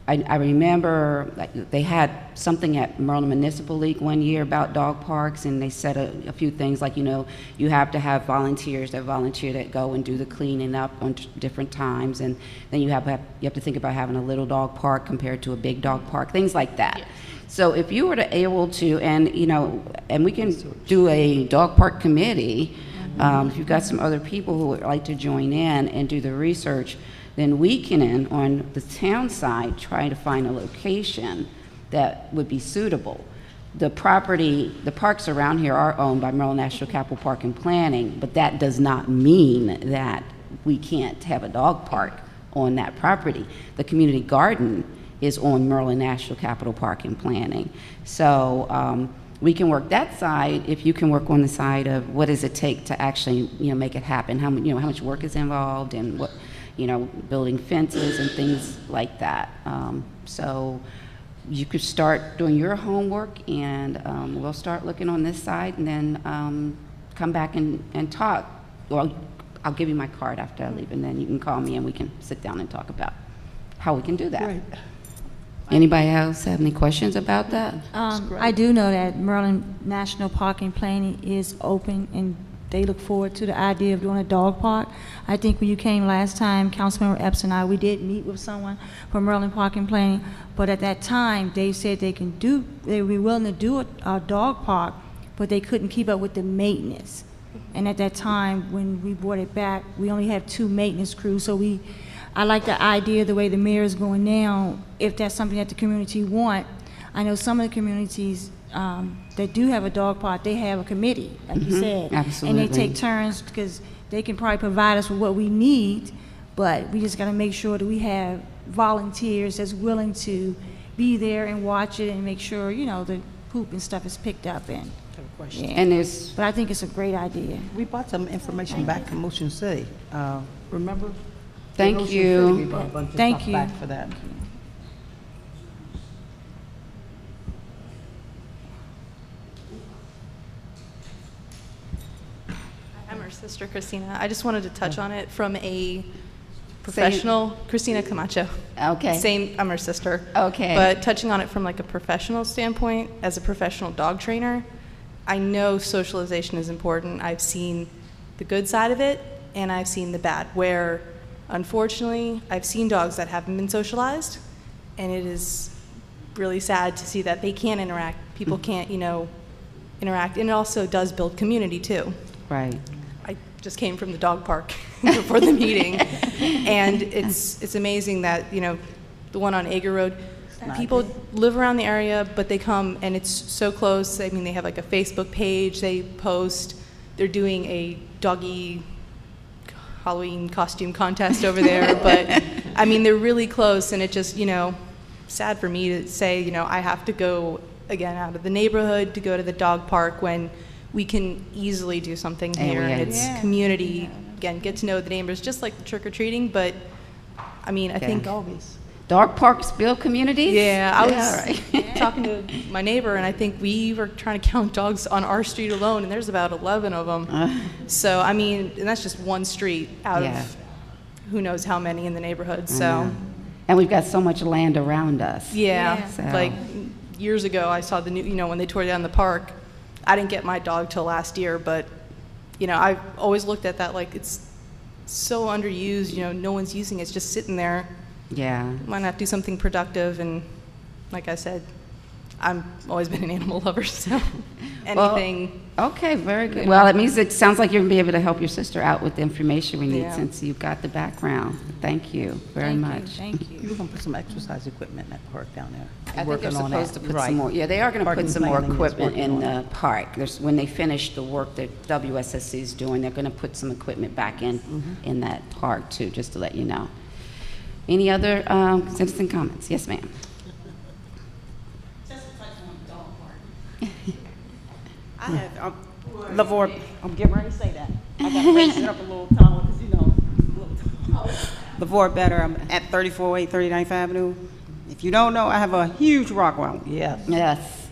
S1: I remember they had something at Maryland Municipal League one year about dog parks, and they said a few things like, you have to have volunteers that volunteer that go and do the cleaning up on different times, and then you have to think about having a little dog park compared to a big dog park, things like that. Yes. So if you were to able to, and we can do a dog park committee, if you've got some other people who would like to join in and do the research, then we can, on the town side, try to find a location that would be suitable. The parks around here are owned by Maryland National Capital Park and Planning, but that does not mean that we can't have a dog park on that property. The community garden is on Maryland National Capital Park and planning. So we can work that side if you can work on the side of what does it take to actually, make it happen. How much work is involved, and what, building fences and things like that. So you could start doing your homework, and we'll start looking on this side, and then come back and talk. Or I'll give you my card after I leave, and then you can call me and we can sit down and talk about how we can do that.
S2: Great.
S1: Anybody else have any questions about that?
S3: I do know that Maryland National Park and Planning is open, and they look forward to the idea of doing a dog park. I think when you came last time, Councilmember Epps and I, we did meet with someone from Maryland Park and Planning, but at that time, they said they would be willing to do a dog park, but they couldn't keep up with the maintenance. And at that time, when we brought it back, we only have 2 maintenance crews, so I like the idea, the way the mayor is going now, if that's something that the community want. I know some of the communities that do have a dog park, they have a committee, like you said.
S1: Absolutely.
S3: And they take turns, because they can probably provide us with what we need, but we just got to make sure that we have volunteers that's willing to be there and watch it and make sure, the poop and stuff is picked up. And yeah.
S1: And there's,
S3: but I think it's a great idea.
S2: We bought some information back from Ocean City. Remember?
S1: Thank
S2: Ocean
S1: you.
S2: City, we bought a bunch of
S3: Thank
S2: stuff
S3: you.
S2: back for that.
S21: I'm her sister, Christina. I just wanted to touch on it from a professional, Christina Camacho.
S1: Okay.
S21: I'm her sister.
S1: Okay.
S21: But touching on it from like a professional standpoint, as a professional dog trainer, I know socialization is important. I've seen the good side of it, and I've seen the bad, where unfortunately, I've seen dogs that haven't been socialized, and it is really sad to see that they can't interact. People can't, interact, and it also does build community too.
S1: Right.
S21: I just came from the dog park before the meeting, and it's amazing that, the one on Ager Road, people live around the area, but they come, and it's so close. I mean, they have like a Facebook page, they post, they're doing a doggy Halloween costume contest over there, but I mean, they're really close, and it just, sad for me to say, I have to go again out of the neighborhood to go to the dog park when we can easily do something here. And it's community, again, get to know the neighbors, just like the trick-or-treating, but I mean, I think
S1: dog parks build communities?
S21: Yeah, I was talking to my neighbor, and I think we were trying to count dogs on our street alone, and there's about 11 of them. So, I mean, and that's just one street out of who knows how many in the neighborhood, so.
S1: And we've got so much land around us.
S21: Yeah,
S1: So.
S21: like years ago, I saw the new, when they tore down the park, I didn't get my dog till last year, but, I always looked at that like it's so underused, no one's using it, it's just sitting there.
S1: Yeah.
S21: Why not do something productive? And like I said, I've always been an animal lover, so anything.
S1: Well, okay, very good. Well, it sounds like you're going to be able to help your sister out with the information we need since you've got the background. Thank you very much.
S3: Thank you.
S2: We're going to put some exercise equipment in that park down there.
S1: I think they're supposed to put some more. Yeah, they are going to put some more equipment in the park. When they finish the work that WSSC is doing, they're going to put some equipment back in that park too, just to let you know. Any other citizen comments? Yes, ma'am.
S5: I have, LaVore, I'm getting ready to say that. I got to raise it up a little taller because, LaVore Better, I'm at 3408 39th Avenue. If you don't know, I have a huge Rockwell.
S2: Yes.
S1: Yes.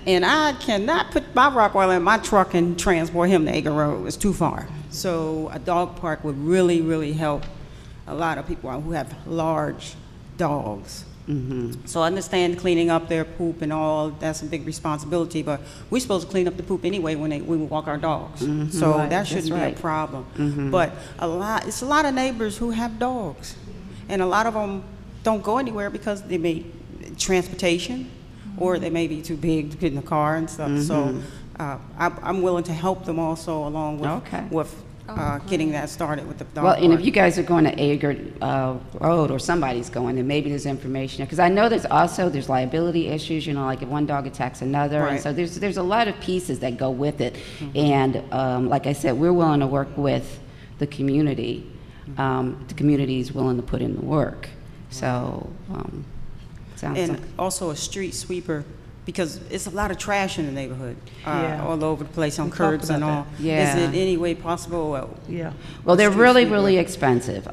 S5: And I cannot put my Rockwell in my truck and transport him to Ager Road. It's too far. So a dog park would really, really help a lot of people who have large dogs. So I understand cleaning up their poop and all, that's a big responsibility, but we're supposed to clean up the poop anyway when we walk our dogs. So that shouldn't be a problem. But it's a lot of neighbors who have dogs, and a lot of them don't go anywhere because they may transportation, or they may be too big to get in the car and stuff. So I'm willing to help them also along with getting that started with the dog
S1: Well, and if
S5: park.
S1: you guys are going to Ager Road, or somebody's going, then maybe there's information, because I know there's liability issues, like if one dog attacks another, and so there's a lot of pieces that go with it. And like I said, we're willing to work with the community. The community is willing to put in the work. So Sounds
S5: And
S1: like-
S5: also a street sweeper, because it's a lot of trash in the neighborhood,
S2: Yeah.
S5: all over the place, on
S2: We talked
S5: curbs and
S2: about
S5: all.
S2: that.
S1: Yeah.
S5: Is it any way possible?
S2: Yeah.
S1: Well, they're
S5: street
S1: really,
S5: sweeper?
S1: really expensive.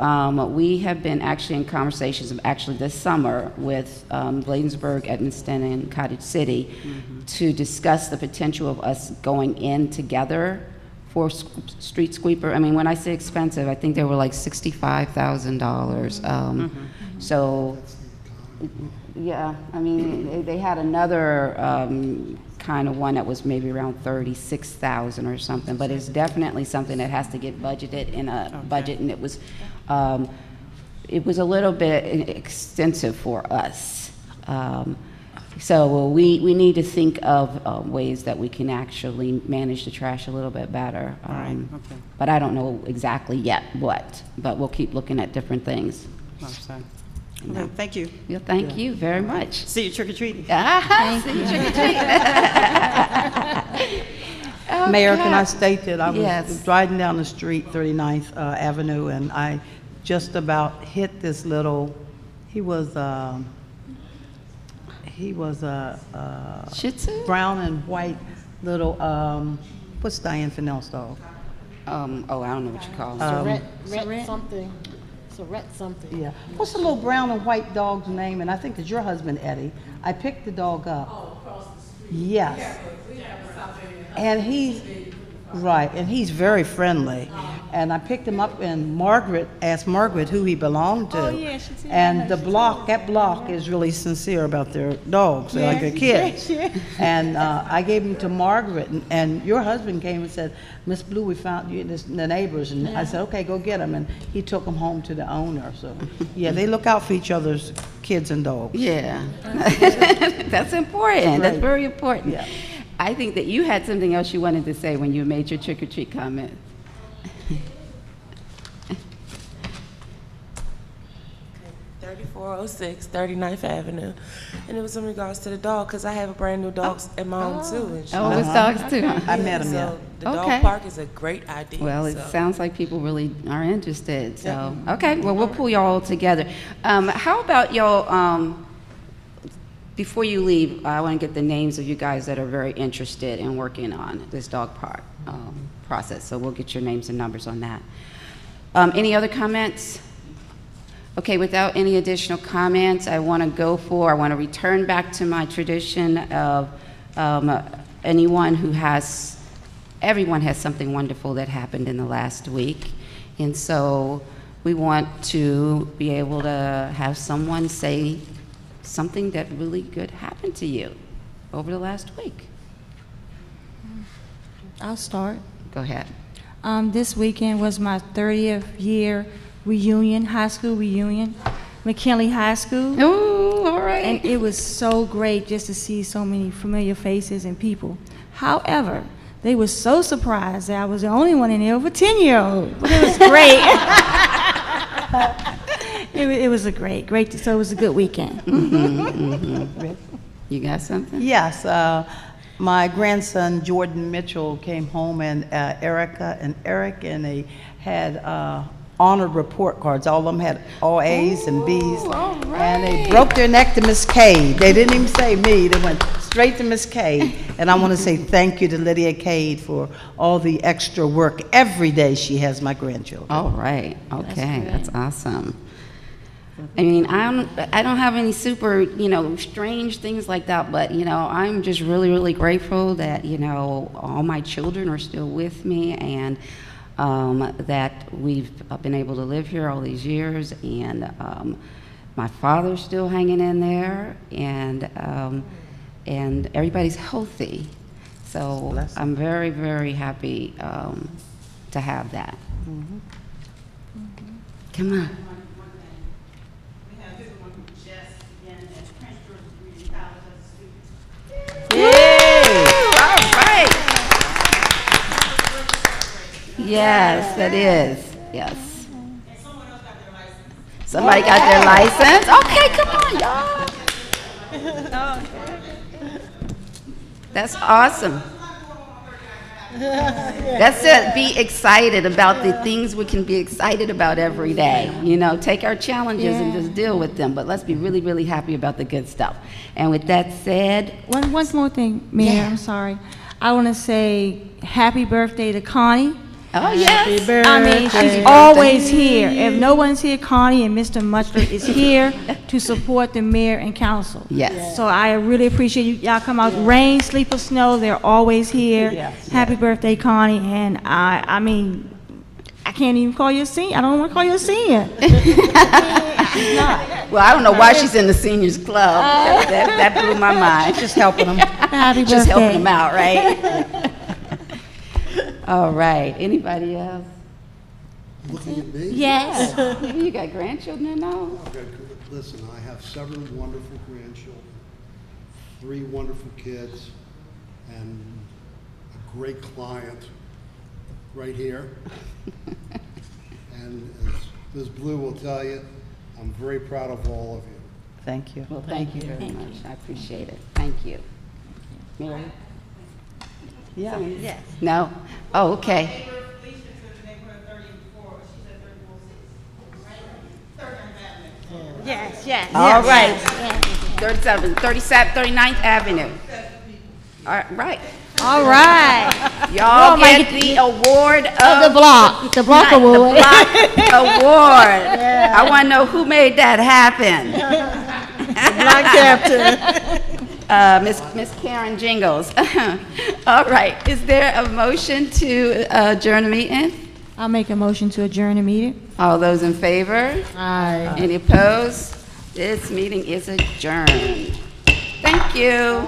S1: We have been actually in conversations, actually this summer, with Bladensburg, Edmonston, and Cottage City to discuss the potential of us going in together for street sweeper. I mean, when I say expensive, I think they were like $65,000. So, yeah, I mean, they had another kind of one that was maybe around 36,000 or something, but it's definitely something that has to get budgeted in a budget, and it was a little bit extensive for us. So we need to think of ways that we can actually manage the trash a little bit better. But I don't know exactly yet what, but we'll keep looking at different things.
S5: Okay, thank you.
S1: Yeah, thank you very much.
S5: See you trick-or-treating.
S1: See you trick-or-treating.
S2: Mayor, can I state that I was
S1: Yes.
S2: driving down the street, 39th Avenue, and I just about hit this little, he was a
S1: Shih Tzu?
S2: brown and white little, what's Diane Fennell's dog?
S1: I don't know what you call
S14: Surrett something. Surrett something.
S2: Yeah. What's the little brown and white dog's name? And I think it's your husband, Eddie. I picked the dog up.
S14: Oh, across the street.
S2: Yes. And he's, right, and he's very friendly. And I picked him up, and Margaret asked Margaret who he belonged to.
S3: Oh, yeah, she said
S2: And
S3: that.
S2: that block is really sincere about their dogs, they're like their kids. And I gave him to Margaret, and your husband came and said, Miss Blue, we found you, the neighbors. And I said, okay, go get them. And he took them home to the owner. So, yeah, they look out for each other's kids and dogs.
S1: Yeah. That's important. That's
S2: Right.
S1: very important.
S2: Yeah.
S1: I think that you had something else you wanted to say when you made your trick-or-treat comment.
S9: 3406 39th Avenue, and it was in regards to the dog, because I have a brand new dog at my own too. And
S1: Oh, it's dogs too.
S2: I met him, yeah.
S9: So the
S1: Okay.
S9: dog park is a great idea.
S1: Well, it
S9: so.
S1: sounds like people really are interested, so, okay, well, we'll pull y'all together. How about y'all, before you leave, I want to get the names of you guys that are very interested in working on this dog park process, so we'll get your names and numbers on that. Any other comments? Okay, without any additional comments, I want to return back to my tradition of everyone has something wonderful that happened in the last week. And so we want to be able to have someone say something that really good happened to you over the last week.
S3: I'll start.
S1: Go ahead.
S3: This weekend was my 30th year reunion, high school reunion, McKinley High School.
S1: Oh, all right.
S3: And it was so great just to see so many familiar faces and people. However, they were so surprised that I was the only one in there over 10-year-old. But it was great. it was a great, so it was a good weekend.
S1: You got something?
S2: Yes. My grandson, Jordan Mitchell, came home, and Erica and Eric, and they had honored report cards. All of them had all A's and B's. And they broke their neck to Miss Cade. They didn't even say me. They went straight to Miss Cade. And I want to say thank you to Lydia Cade for all the extra work every day she has my grandchildren.
S1: All right. Okay. That's awesome. I mean, I don't have any super, strange things like that, but, I'm just really, really grateful that, all my children are still with me, and that we've been able to live here all these years, and my father's still hanging in there, and everybody's healthy. So I'm very, very happy to have that. Come on. All right. Yes, that is. Yes. Somebody got their license. Okay, come on, y'all. That's awesome. That's it. Be excited about the things we can be excited about every day. You know, take our challenges and just deal with them. But let's be really, really happy about the good stuff. And with that said,
S3: One more thing, Mayor, I'm sorry. I want to say happy birthday to Connie.
S1: Oh, yes.
S3: I mean, she's always here. If no one's here, Connie and Mr. Mutchler is here to support the mayor and council.
S1: Yes.
S3: So I really appreciate you. Y'all come out, rain, sleep, or snow, they're always here.
S1: Yes.
S3: Happy birthday, Connie. And I mean, I can't even call you a senior. I don't want to call you a senior.
S1: well, I don't know why she's in the seniors club. That blew my mind.
S2: Just helping them.
S3: Happy birthday.
S1: Just helping them out, right? All right. Anybody else?
S16: Looking at me?
S3: Yes.
S1: You got grandchildren now?
S16: Okay, listen, I have several wonderful grandchildren, 3 wonderful kids, and a great client right here. And as Ms. Blue will tell you, I'm very proud of all of you.
S2: Thank you.
S1: Well, thank you very much. I appreciate it. Thank you. Mary?
S2: Yeah.
S1: Yes. No? Oh, okay.
S3: Yes.
S1: All right. 39th Avenue. All right.
S3: All right.
S1: Y'all get the award of
S14: The block award.
S1: The block award. I want to know who made that happen.
S14: Block captain.
S1: Miss Karen Jingles. All right. Is there a motion to adjourn the meeting?
S3: I'll make a motion to adjourn the meeting.
S1: All those in favor?
S14: Aye.
S1: Any opposed? This meeting is adjourned. Thank you.